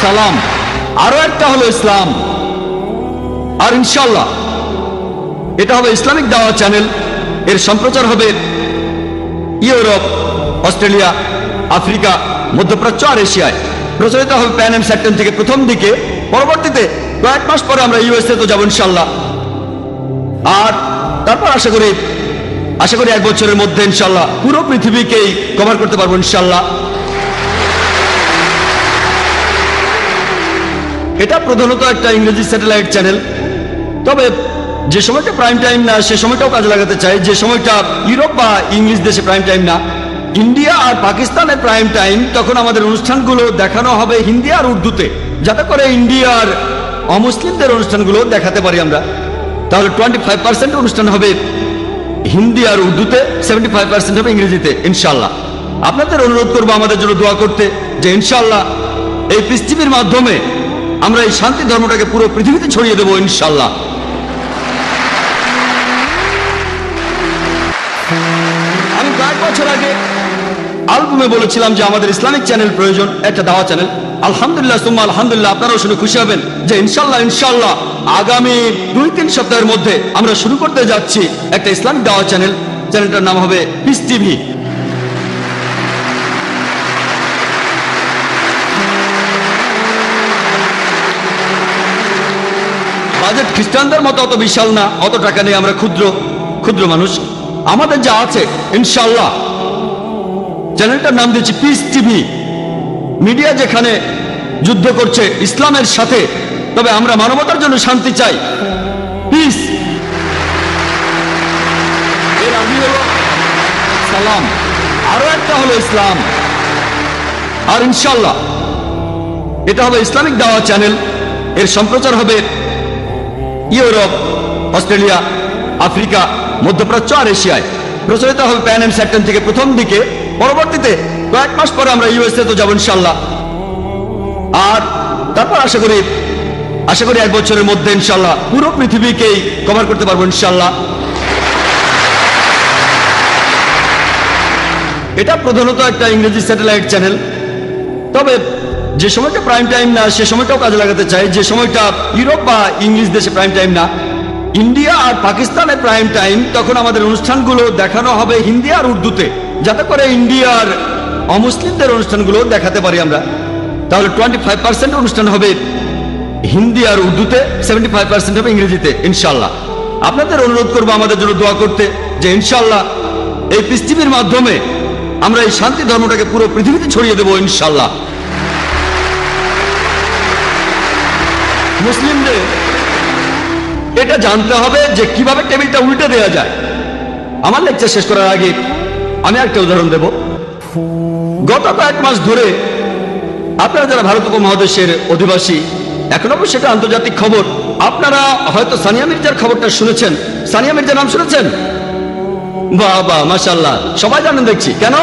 সালাম, আরো একটা হলো ইসলাম। আর ইনশাআল্লাহ এটা হবে ইসলামিক দাওয়া চ্যানেল। এর সম্প্রচার হবে ইউরোপ, অস্ট্রেলিয়া, আফ্রিকা, মধ্যপ্রাচ্য আর এশিয়ায়। প্রচারিত হবে প্যান এম স্যাটেলাইট থেকে প্রথম দিকে, পরবর্তীতে কয়েক মাস পরে আমরা ইউএসএ তো যাবো ইনশাআল্লাহ। আর তারপর আশা করি 1 বছরের মধ্যে ইনশাআল্লাহ পুরো পৃথিবীকেই কভার করতে পারবো ইনশাআল্লাহ। এটা প্রধানত একটা ইংরেজি স্যাটেলাইট চ্যানেল। তবে যে সময়টা প্রাইম টাইম না সে সময়টাও কাজে লাগাতে চাই। যে সময়টা ইউরোপ বা ইংলিশ দেশে প্রাইম টাইম না, ইন্ডিয়া আর পাকিস্তানের প্রাইম টাইম, তখন আমাদের অনুষ্ঠানগুলো দেখানো হবে হিন্দি আর উর্দুতে, যাতে করে ইন্ডিয়ার অমুসলিমদের অনুষ্ঠানগুলো দেখাতে পারি আমরা। তাহলে 25% অনুষ্ঠান হবে হিন্দি আর উর্দুতে, 75% হবে ইংরেজিতে ইনশাআল্লাহ। আপনাদের অনুরোধ করবো আমাদের জন্য দোয়া করতে, যে ইনশাআল্লাহ এই পৃথিবীর মাধ্যমে আমরা এই শান্তি ধর্মটাকে পুরো পৃথিবীতে ছড়িয়ে দেবো ইনশাআল্লাহ। আমি কয়েক বছর আগে অ্যালবামে বলেছিলাম যে আমাদের ইসলামিক চ্যানেল প্রয়োজন, একটা দাওয়া চ্যানেল। আলহামদুলিল্লাহ সুম্মা আলহামদুলিল্লাহ, আপনারাও শুনে খুশি হবেন যে ইনশাআল্লাহ আগামী 2-3 সপ্তাহের মধ্যে আমরা শুরু করতে যাচ্ছি একটা ইসলামিক দাওয়া চ্যানেল। চ্যানেলটার নাম হবে পিস টিভি। বাজেট খ্রিস্টানদের মতো অত বিশাল না, অত টাকা নেই, আমরা ক্ষুদ্র মানুষ। আমাদের যা আছে ইনশাআল্লাহ, চ্যানেলটার নাম দিয়েছি পিস টিভি। মিডিয়া যেখানে যুদ্ধ করছে ইসলামের সাথে, তবে আমরা মানবতার জন্য শান্তি চাই। পিস এর আরবি হলো সালাম, আরো একটা হলো ইসলাম। আর ইনশাআল্লাহ এটা হবে ইসলামিক দাওয়া চ্যানেল। এর সম্প্রচার হবে ইউরোপ, অস্ট্রেলিয়া, আফ্রিকা, মধ্যপ্রাচ্য আর এশিয়ায়। প্রচারিত হবে প্যান এম স্যাটেলাইট থেকে প্রথম দিকে, পরবর্তীতে কয়েক মাস পরে আমরা ইউএসএ তো যাবো ইনশাআল্লাহ। আর তারপর আশা করি 1 বছরের মধ্যে ইনশাআল্লাহ পুরো পৃথিবীকেই কভার করতে পারবো ইনশাআল্লাহ। এটা প্রধানত একটা ইংরেজি স্যাটেলাইট চ্যানেল। তবে যে সময়টা প্রাইম টাইম না সে সময়টাও কাজে লাগাতে চাই। যে সময়টা ইউরোপ বা ইংলিশ দেশে প্রাইম টাইম না, ইন্ডিয়া আর পাকিস্তানের প্রাইম টাইম, তখন আমাদের অনুষ্ঠানগুলো দেখানো হবে হিন্দি আর উর্দুতে, যাতে করে ইন্ডিয়ার অমুসলিমদের অনুষ্ঠানগুলো দেখাতে পারি আমরা। তাহলে 25% অনুষ্ঠান হবে হিন্দি আর উর্দুতে, 75% হবে ইংরেজিতে ইনশাআল্লাহ। আপনাদের অনুরোধ করবো আমাদের জন্য দোয়া করতে, যে ইনশাআল্লাহ এই পৃথিবীর মাধ্যমে আমরা এই শান্তি ধর্মটাকে পুরো পৃথিবীতে ছড়িয়ে দেবো ইনশাআল্লাহ। মুসলিমদের এটা জানতে হবে যে কিভাবে টেবিলটা উল্টে দেওয়া যায়। আমার লেকচার শেষ করার আগে আমি একটা উদাহরণ দেব। গত কয়েক মাস ধরে আপনারা যারা ভারত উপমহাদেশের অধিবাসী, এখন অবশ্য সেটা আন্তর্জাতিক খবর, আপনারা হয়তো সানিয়া মির্জার খবরটা শুনেছেন। সানিয়া মির্জার নাম শুনেছেন? বাবা মাশাআল্লাহ, সবাই জানেন দেখছি। কেন?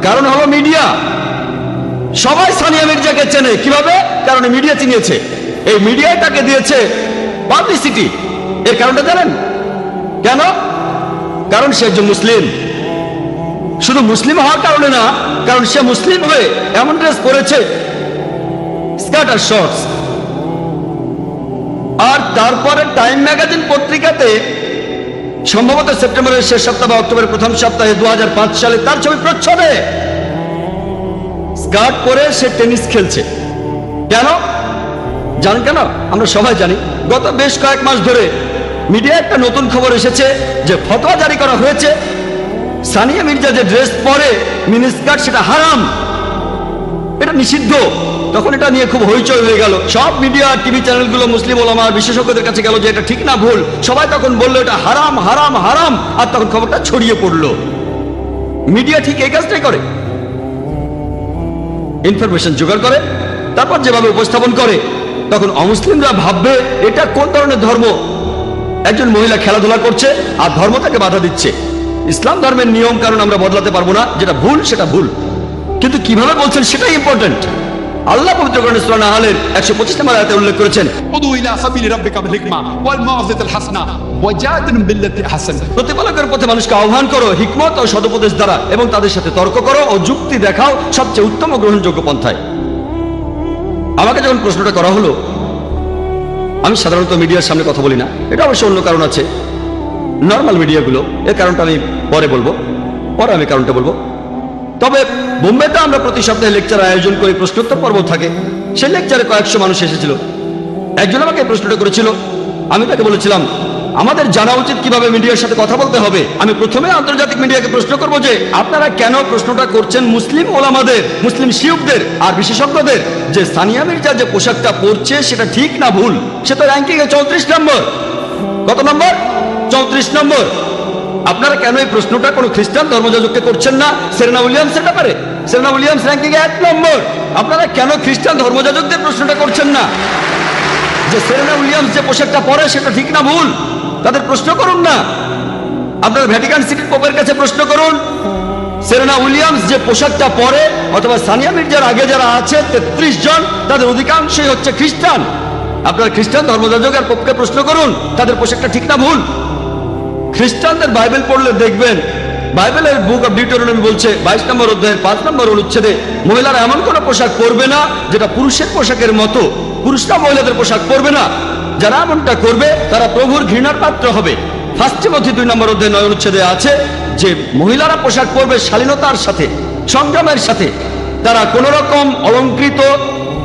কারণ হলো মিডিয়া। সবাই সানিয়া মির্জাকে চেনে। কিভাবে? কারণ মিডিয়া চিনিয়েছে। এই মিডিয়ায় তাকে দিয়েছে পাবলিসিটি। এর কারণটা জানেন কেন? কারণ সে একজন মুসলিম। শুধু মুসলিম হওয়ার কারণে না, কারণ সে মুসলিম হয়ে এমন ড্রেস পরেছে, স্কার্ট আর শর্টস। আর তারপরে টাইম ম্যাগাজিন পত্রিকাতে সম্ভবত সেপ্টেম্বরের শেষ সপ্তাহ বা অক্টোবরের প্রথম সপ্তাহে 2005 সালে তার ছবি প্রচ্ছদে। স্কার্ট পরে সে টেনিস খেলছে। কেন জানেন? কেন? আমরা সবাই জানি। গত বেশ কয়েক মাস ধরে মিডিয়ায় একটা নতুন খবর এসেছে যে ফতোয়া জারি করা হয়েছে, সানিয়া মির্জা যে ড্রেস পরে মিনি স্কার্ট, সেটা হারাম, এটা নিষিদ্ধ। তখন এটা নিয়ে খুব হইচই হয়ে গেল। সব মিডিয়া, টিভি চ্যানেলগুলো মুসলিম ওলামা বিশেষজ্ঞদের কাছে গেল যে এটা ঠিক না ভুল। সবাই তখন বললো এটা হারাম হারাম হারাম, আর তখন খবরটা ছড়িয়ে পড়লো। মিডিয়া ঠিক এই কাজটাই করে, ইনফরমেশন জোগাড় করে, তারপর যেভাবে উপস্থাপন করে, তখন অমুসলিমরা ভাববে এটা কোন ধরনের ধর্ম। একজন মহিলা খেলাধুলা করছে আর ধর্ম তাকে বাধা দিচ্ছে। ইসলাম ধর্মের নিয়ম কারণ আমরা বদলাতে পারবো না, যেটা ভুল সেটা ভুল, কিন্তু কিভাবে বলছেন সেটাই ইম্পর্টেন্ট। আল্লাহ পবিত্র কোরআনে সূরা নাহলের 125 নম্বর আয়াতে উল্লেখ করেছেন,
উদু ইলা সাবিলি রাব্বিকা বিল হিকমা ওয়াল মাউযিজাতিল হাসানা ওয়াজাদিলহুম বিল্লাতি আহসান।
প্রতিপালকের পথে মানুষকে আহ্বান করো হিকমত ও সদুপদেশ দ্বারা, এবং তাদের সাথে তর্ক করো ও যুক্তি দেখাও সবচেয়ে উত্তম ও গ্রহণযোগ্য পন্থায়। আমাকে যখন প্রশ্নটা করা হলো, আমি সাধারণত মিডিয়ার সামনে কথা বলি না, এটা অবশ্য অন্য কারণ আছে, নর্মাল মিডিয়াগুলো, এর কারণটা আমি পরে বলবো, পরে আমি কারণটা বলবো। তবে বোম্বেতে আমরা প্রতি সপ্তাহে লেকচার আয়োজন করি, প্রশ্নোত্তর পর্ব থাকে, সেই লেকচারে কয়েকশো মানুষ এসেছিল। একজন আমাকে এই প্রশ্নটা করেছিল, আমি তাকে বলেছিলাম আমাদের জানা উচিত কিভাবে মিডিয়ার সাথে কথা বলতে হবে। আমি প্রথমে আন্তর্জাতিক মিডিয়াকে প্রশ্ন করব যে আপনারা কেন প্রশ্নটা করছেন মুসলিম ওলামাদের, মুসলিম শিয়ুখদের আর বিশেষজ্ঞদের, যে সানিয়া মির্জা যে পোশাকটা পরছে সেটা ঠিক না ভুল। সে তো র্যাঙ্কিং এ 34 নম্বর। কত নম্বর? 34 নম্বর। আপনারা কেন এই প্রশ্নটা কোনো খ্রিস্টান ধর্মযাজককে করছেন না সেরেনা উইলিয়ামসের ব্যাপারে? সেরেনা উইলিয়ামস র্যাঙ্কিং এ 1 নম্বর। আপনারা কেন খ্রিস্টান ধর্মযাজকদের প্রশ্নটা করছেন না যে সেরেনা উইলিয়ামস যে পোশাকটা পরে সেটা ঠিক না ভুল? তাদের প্রশ্ন করুন না। আপনারা ভ্যাটিকান সিটির পোপের কাছে প্রশ্ন করুন, সেরেনা উইলিয়ামস যে পোশাকটা পরে, অথবা সানিয়া মির্জার আগে যারা আছে 33 জন, তাদের অধিকাংশই হচ্ছে খ্রিস্টান। আপনারা খ্রিস্টান ধর্মযাজক আর পোপকে প্রশ্ন করুন তাদের পোশাকটা ঠিক না ভুল। খ্রিস্টানদের বাইবেল পড়লে দেখবেন, বাইবেলের বুক অফ ডিউটেরোনমি বলছে 22 নম্বর অধ্যায়ের 5 নম্বর অনুচ্ছেদে মহিলারা এমন কোনো পোশাক পরবে না যেটা পুরুষের পোশাকের মতো, পুরুষরা মহিলাদের পোশাক পরবে না। যারা এমনটা করবে তারা প্রভুর ঘৃণার পাত্র হবে। 1 তিমথি 2 নম্বর অধ্যায় 9 অনুচ্ছেদে আছে যে মহিলারা পোশাক পরবে শালীনতার সাথে, সংযমের সাথে। তারা কোনো রকম অলংকৃত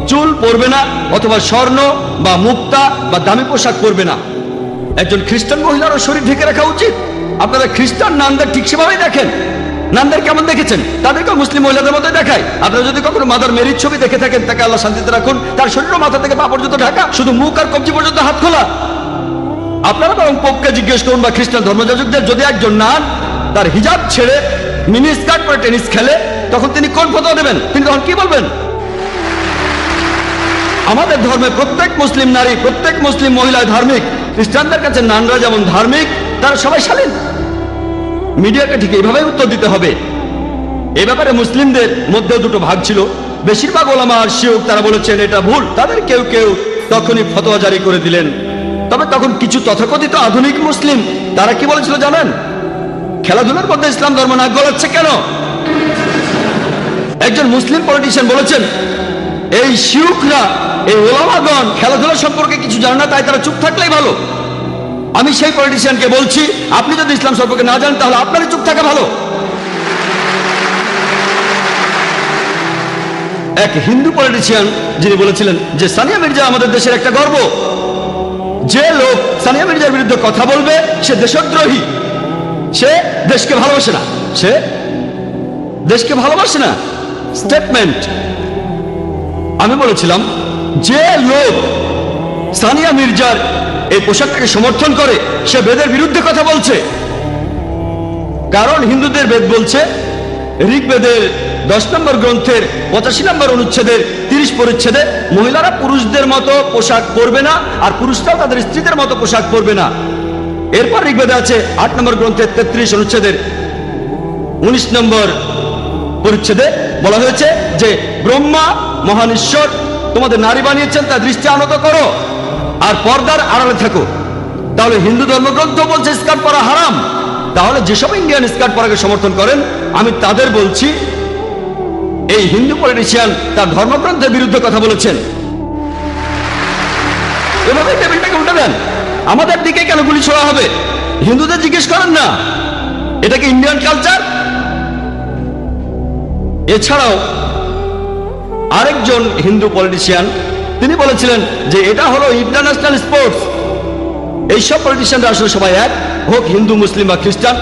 চুল পরবে না, অথবা স্বর্ণ বা মুক্তা বা দামি পোশাক পরবে না। একজন খ্রিস্টান মহিলারও শরীর ঢেকে রাখা উচিত। আপনারা খ্রিস্টান নানদের ঠিক সেভাবেই দেখেন। নানদের কেমন দেখেছেন? তাদেরকে মুসলিম মহিলাদের মধ্যে দেখায়। আপনারা যদি কখনো মাদার মেরির ছবি দেখে থাকেন, তাকে আল্লাহ শান্তিতে রাখুন, তার শরীর মাথা থেকে পা পর্যন্ত ঢাকা, শুধু মুখ আর কবজি পর্যন্ত হাত খোলা। আপনারা বরং পোপকে জিজ্ঞেস করুন বা খ্রিস্টান ধর্মযাজকদের, যদি একজন নান তার হিজাব ছেড়ে মিনি স্কার্ট পরে টেনিস খেলে, তখন তিনি কোন ফতোয়া দেবেন? তিনি তখন কি বলবেন? আমাদের ধর্মে প্রত্যেক মুসলিম নারী, প্রত্যেক মুসলিম মহিলা ধার্মিক। খ্রিস্টানদের কাছে নানরা যেমন ধার্মিক, তারা সবাই শালীন। মিডিয়াকে ঠিক এইভাবেই উত্তর দিতে হবে। এ ব্যাপারে মুসলিমদের মধ্যেও দুটো ভাগ ছিল। বেশিরভাগ ওলামা আর শিয়ুখ তারা বলেছেন এটা ভুল। তাদের কেউ কেউ তখনই ফতোয়া জারি করে দিলেন। তবে তখন কিছু তথাকথিত আধুনিক মুসলিম তারা কি বলেছিল জানেন? খেলাধুলার মধ্যে ইসলাম ধর্ম নাক গলাচ্ছে কেন? একজন মুসলিম পলিটিশিয়ান বলেছেন এই শিয়ুখরা, এই ওলামাগণ খেলাধুলা সম্পর্কে কিছু জানে না, তাই তারা চুপ থাকলেই ভালো। আমি সেই পলিটিশিয়ানকে বলছি, আপনি যদি ইসলাম সম্পর্কে না জানেন তাহলে আপনারই চুপ থাকা ভালো। এক হিন্দু পলিটিশিয়ান যিনি বলেছিলেন যে সানিয়া মির্জা আমাদের দেশের একটা গর্ব। যে লোক সানিয়া মির্জার বিরুদ্ধে কথা বলবে সে দেশদ্রোহী, সে দেশকে ভালোবাসে না, সে দেশকে ভালোবাসে না। স্টেটমেন্ট। আমি বলেছিলাম যে লোক সানিয়া মির্জার এই পোশাকটাকে সমর্থন করে সে বেদের বিরুদ্ধে কথা বলছে। কারণ হিন্দুদের বেদ বলছে, ঋগ্বেদের 10 নম্বর গ্রন্থের 85 নম্বর অনুচ্ছেদের 30 পরিচ্ছেদে মহিলারা পুরুষদের মতো পোশাক পরবে না, আর পুরুষরাও তাদের স্ত্রীদের মতো পোশাক পরবে না। এরপর ঋগ্বেদে আছে 8 নম্বর গ্রন্থের 33 অনুচ্ছেদের 19 নম্বর পরিচ্ছেদে বলা হয়েছে যে ব্রহ্মা মহান ঈশ্বর তোমাদের নারী বানিয়েছেন, তার দৃষ্টি আনত করো আর পর্দার আড়ালে থাকো। তাহলে হিন্দু ধর্মগ্রন্থ বলছে স্কার্ট পরা হারাম। তাহলে যেসব ইন্ডিয়ান স্কার্ট পরাকে সমর্থন করেন, আমি তাদের বলছি এই হিন্দু পলিটিশিয়ান তার ধর্মগ্রন্থের বিরুদ্ধে কথা বলেছেন। এভাবে টেবিলটাকে উল্টে দেন। আমাদের দিকে কেন গুলি ছোড়া হবে? হিন্দুদের জিজ্ঞেস করেন না এটা কি ইন্ডিয়ান কালচার? এছাড়াও আরেকজন হিন্দু পলিটিশিয়ান তিনি বলেছিলেন যে এটা হলো ইন্টারন্যাশনাল স্পোর্টস। এইসব পলিটিশিয়ানরা আসলে সবাই এক, হোক হিন্দু, মুসলিম বা খ্রিস্টান,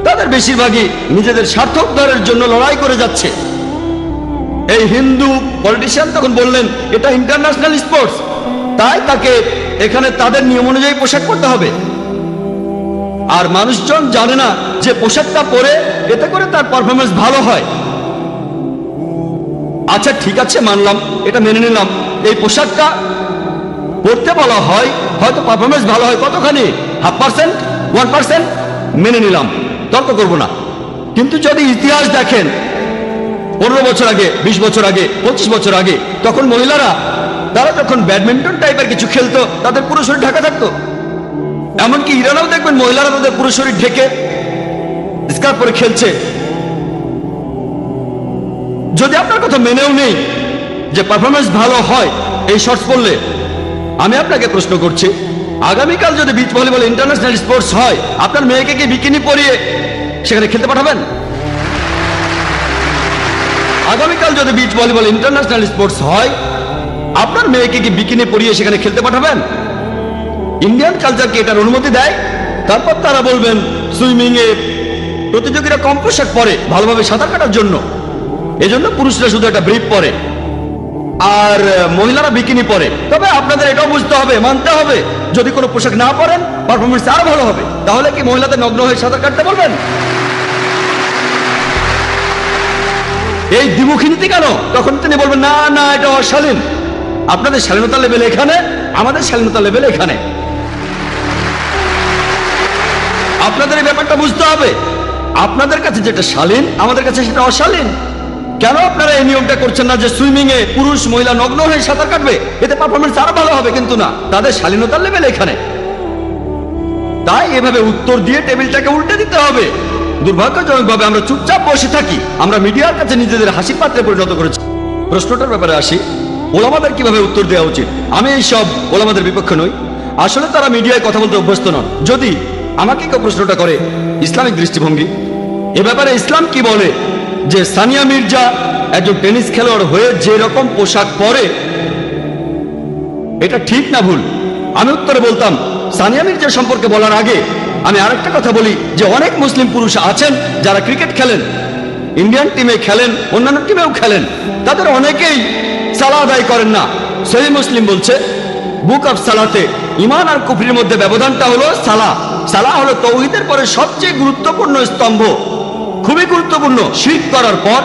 তাদের বেশিরভাগই নিজেদের স্বার্থ উদ্ধারের জন্য লড়াই করে যাচ্ছে। এই হিন্দু পলিটিশিয়ান তখন বললেন এটা ইন্টারন্যাশনাল স্পোর্টস, তাই তাকে এখানে তাদের নিয়ম অনুযায়ী পোশাক পরতে হবে। আর মানুষজন জানে না যে পোশাকটা পরে এতে করে তার পারফরমেন্স ভালো হয়। আচ্ছা ঠিক আছে, মানলাম, এটা মেনে নিলাম। এই পোশাকটা পড়তে বলা হয়, হয়তো পারফরমেন্স ভালো হয়, কতখানি? 0.5%, 1%, মেনে নিলাম, তর্ক করব না। কিন্তু যদি ইতিহাস দেখেন 15 বছর আগে, 20 বছর আগে, 25 বছর আগে, তখন মহিলারা তারা যখন ব্যাডমিন্টন টাইপের কিছু খেলতো তাদের পুরো শরীর ঢাকা থাকতো। এমনকি ইরানেও দেখবেন মহিলারা তাদের পুরো শরীর ঢেকে স্কার্ট পরে খেলছে। যদি আপনার কথা মেনেও নেই যে পারফরমেন্স ভালো হয় এই শর্টস পড়লে, আমি আপনাকে প্রশ্ন করছি, আগামীকাল যদি বিচ ভলিবল ইন্টারন্যাশনাল স্পোর্টস হয়, আপনার মেয়েকে কি বিকিনি পরিয়ে সেখানে খেলতে পাঠাবেন? আগামীকাল যদি বিচ ভলিবল ইন্টারন্যাশনাল স্পোর্টস হয়, আপনার মেয়েকে কি বিকিনি পরিয়ে সেখানে খেলতে পাঠাবেন? ইন্ডিয়ান কালচার কি এটার অনুমতি দেয়? তারপর তারা বলবেন সুইমিং এ প্রতিযোগীরা কম পোশাক পরে ভালোভাবে সাঁতার কাটার জন্য, এজন্য পুরুষরা শুধু একটা ব্রিফ পরে আর মহিলারা বিকিনি পরে। তবে আপনাদের এটাও বুঝতে হবে, মানতে হবে, যদি কোনো পোশাক না পরেন পারফরমেন্স আরো ভালো হবে। তাহলে কি মহিলাদের নগ্ন হয়ে সাঁতার কাটতে বলবেন? এই দ্বিমুখী নীতি কেন? তখন তিনি বলবেন না না, এটা অশালীন। আপনাদের শালীনতা লেভেল এখানে, আমাদের শালীনতা লেভেল এখানে। আপনাদের এই ব্যাপারটা বুঝতে হবে, আপনাদের কাছে যেটা শালীন আমাদের কাছে সেটা অশালীন। কেন আপনারা এই নিয়মটা করছেন না যে সুইমিং এ পুরুষ মহিলা নগ্ন হয়ে সাঁতার কাটবে, এতে পারফরমেন্স আরো ভালো হবে? কিন্তু না, তাদের শালীনতার লেভেল এখানে। তাই এভাবে উত্তর দিয়ে টেবিলটাকে উল্টে দিতে হবে। দুর্ভাগ্যজনকভাবে আমরা চুপচাপ বসে থাকি, আমরা মিডিয়ার কাছে নিজেদের হাসি পাত্রে পরিণত করেছি। প্রশ্নটার ব্যাপারে আসি, ওলামাদের কিভাবে উত্তর দেওয়া উচিত। আমি এই সব ওলামাদের বিপক্ষে নই, আসলে তারা মিডিয়ায় কথা বলতে অভ্যস্ত নন। যদি আমাকে কেউ প্রশ্নটা করে ইসলামিক দৃষ্টিভঙ্গি এ ব্যাপারে ইসলাম কি বলে যে সানিয়া মির্জা একজন টেনিস খেলোয়াড় হয়ে যে রকম পোশাক পরে এটা ঠিক না ভুল, আমি উত্তরে বলতাম সানিয়া মির্জা সম্পর্কে বলার আগে আমি আরেকটা কথা বলি যে অনেক মুসলিম পুরুষ আছেন যারা ক্রিকেট খেলেন, ইন্ডিয়ান টিমে খেলেন, অন্যান্য টিমেও খেলেন, তাদের অনেকেই সালাহ আদায় করেন না। সহিহ মুসলিম বলছে বুক অফ সালাতে ঈমান আর কুফরির মধ্যে ব্যবধানটা হলো সালাহ। সালাহ হলো তাওহীদের পরে সবচেয়ে গুরুত্বপূর্ণ স্তম্ভ, খুবই গুরুত্বপূর্ণ। শিরক করার পর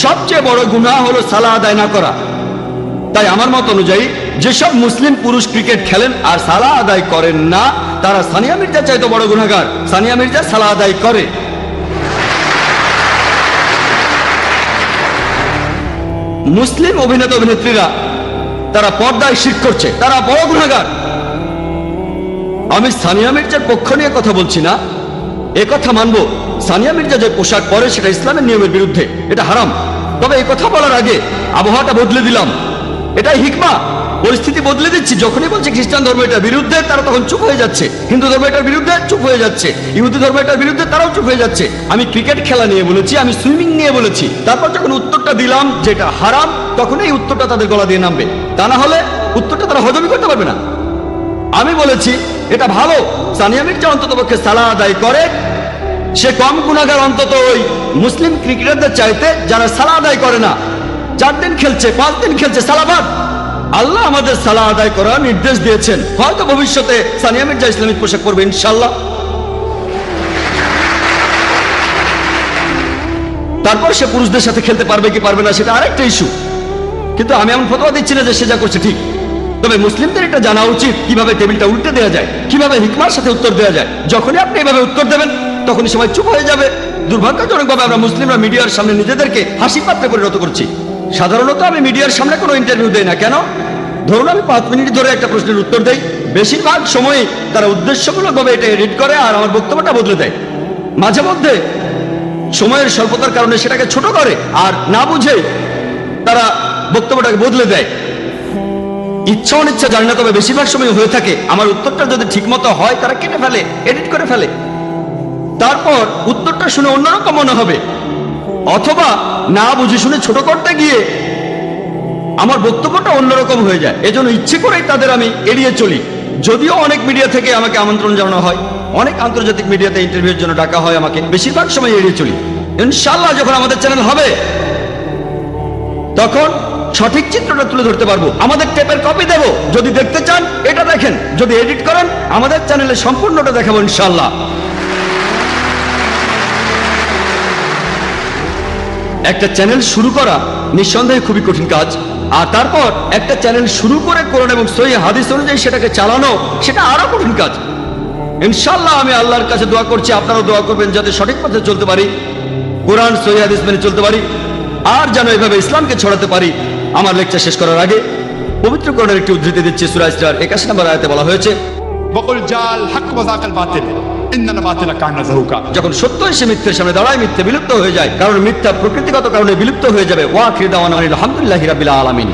সবচেয়ে বড় গুনাহ হলো সালাহ আদায় না করা। তাই আমার মত অনুযায়ী যেসব মুসলিম পুরুষ ক্রিকেট খেলেন আর সালাহ আদায় করেন না, তারা সানিয়া মির্জা চাইতে বড় গুনাহগার। সানিয়া মির্জা সালাহ আদায় করে। মুসলিম অভিনেতা অভিনেত্রীরা তারা পর্দায় শিরক করছে, তারা বড় গুনাহগার। আমি সানিয়া মির্জার পক্ষ নিয়ে কথা বলছি না, এ কথা মানবো সানিয়া মির্জা যে পোশাক পরে সেটা ইসলামের নিয়মের বিরুদ্ধে, এটা হারাম। তবে এই কথা বলার আগে আবহাওয়াটা বদলে দিলাম, এটাই হিকমা। পরিস্থিতি বদলে দিচ্ছি। যখনই বলছে খ্রিস্টান ধর্ম এটার বিরুদ্ধে, তারা তখন চুপ হয়ে যাচ্ছে। হিন্দু ধর্ম এটার বিরুদ্ধে, চুপ হয়ে যাচ্ছে। ইহুদি ধর্ম এটার বিরুদ্ধে, তারাও চুপ হয়ে যাচ্ছে। আমি ক্রিকেট খেলা নিয়ে বলেছি, আমি সুইমিং নিয়ে বলেছি। তারপর যখন উত্তরটা দিলাম যেটা হারাম, তখন এই উত্তরটা তাদের গলা দিয়ে নামবে। তা না হলে উত্তরটা তারা হজমই করতে পারবে না। আমি বলেছি এটা ভালো, সানিয়া মির্জা অন্তত পক্ষে সালাহ আদায় করে, সে কম গুনাহগার অন্তত ওই মুসলিম ক্রিকেটারদের চাইতে যারা সালাহ আদায় করে না। 4 দিন খেলছে, 5 দিন খেলছে, সালাবাদ। আল্লাহ আমাদের সালাহ আদায় করার নির্দেশ দিয়েছেন। হয়তো ভবিষ্যতে সানিয়া মির্জা ইসলামিক পোশাক পরবে ইনশাআল্লাহ। তারপর সে পুরুষদের সাথে খেলতে পারবে কি পারবে না সেটা আরেকটা ইস্যু। কিন্তু আমি এমন ফতোয়া দিচ্ছি না যে সে যা করছে ঠিক। তবে মুসলিমদের এটা জানা উচিত কিভাবে টেবিলটা উল্টে দেওয়া যায়, কিভাবে হিকমার সাথে উত্তর দেওয়া যায়। যখনই আপনি এভাবে উত্তর দেবেন তখনই সবাই চুপ হয়ে যাবে। দুর্ভাগ্যজনকভাবে আমরা মুসলিমরা মিডিয়ার সামনে নিজেদেরকে হাসি পাত্রে পরিণত করছি। সাধারণত আমি মিডিয়ার সামনে কোনো ইন্টারভিউ দেই না। কেন? ধরুন আমি 5 মিনিট ধরে একটা প্রশ্নের উত্তর দেই, বেশিরভাগ সময়ই তারা উদ্দেশ্যমূলকভাবে এটা এডিট করে আর আমার বক্তব্যটা বদলে দেয়। মাঝে মধ্যে সময়ের স্বল্পতার কারণে সেটাকে ছোট করে আর না বুঝে তারা বক্তব্যটাকে বদলে দেয়। ইচ্ছা অনিচ্ছা জানি না, তবে বেশিরভাগ সময় হয়ে থাকে আমার উত্তরটা যদি ঠিকমতো হয় তারা কেটে ফেলে, এডিট করে ফেলে। তারপর উত্তরটা শুনে অন্যরকম মনে হবে, অথবা না বুঝে শুনে ছোট করতে গিয়ে আমার বক্তব্যটা অন্যরকম হয়ে যায়। এজন্য ইচ্ছে করেই তাদের আমি এড়িয়ে চলি। যদিও অনেক মিডিয়া থেকে আমাকে আমন্ত্রণ জানানো হয়, অনেক আন্তর্জাতিক মিডিয়াতে ইন্টারভিউর জন্য ডাকা হয় আমাকে, বেশিরভাগ সময় এড়িয়ে চলি। ইনশাআল্লাহ যখন আমাদের চ্যানেল হবে তখন সঠিক চিত্রটা তুলে ধরতে পারবো। আমাদের টেপের কপি দেব, যদি দেখতে চান এটা দেখেন, যদি এডিট করেন আমাদের চ্যানেলে সম্পূর্ণটা দেখাবো ইনশাআল্লাহ। একটা চ্যানেল শুরু করা নিঃসন্দেহে খুবই কঠিন কাজ, আর তারপর একটা চ্যানেল শুরু করে কোরআন এবং সহিহ হাদিস অনুযায়ী সেটাকে চালানো, সেটা আরো কঠিন কাজ। ইনশাআল্লাহ আমি আল্লাহর কাছে দোয়া করছি, আপনারাও দোয়া করবেন যাতে সঠিক পথে চলতে পারি, কোরআন সহিহ হাদিস মেনে চলতে পারি, আর যেন এভাবে ইসলামকে ছড়াতে পারি। আমার লেকচার শেষ করার আগে পবিত্র কোরআনের একটি উদ্ধৃতি দিচ্ছি। সূরা ইসরার 81 নম্বর আয়াতে বলা হয়েছে,
वकुल जाल हक वज़ाकल बातिल। إن الباطل كان زهوقا।
যখন সত্য এসে মিথ্যের সামনে দাঁড়ায়, মিথ্যে বিলুপ্ত হয়ে যায়, কারণ মিথ্যা প্রকৃতিগত কারণে বিলুপ্ত হয়ে যাবে। ওয়া আখিরু দাওয়ানা আলহামদুলিল্লাহি রাব্বিল আলামিন।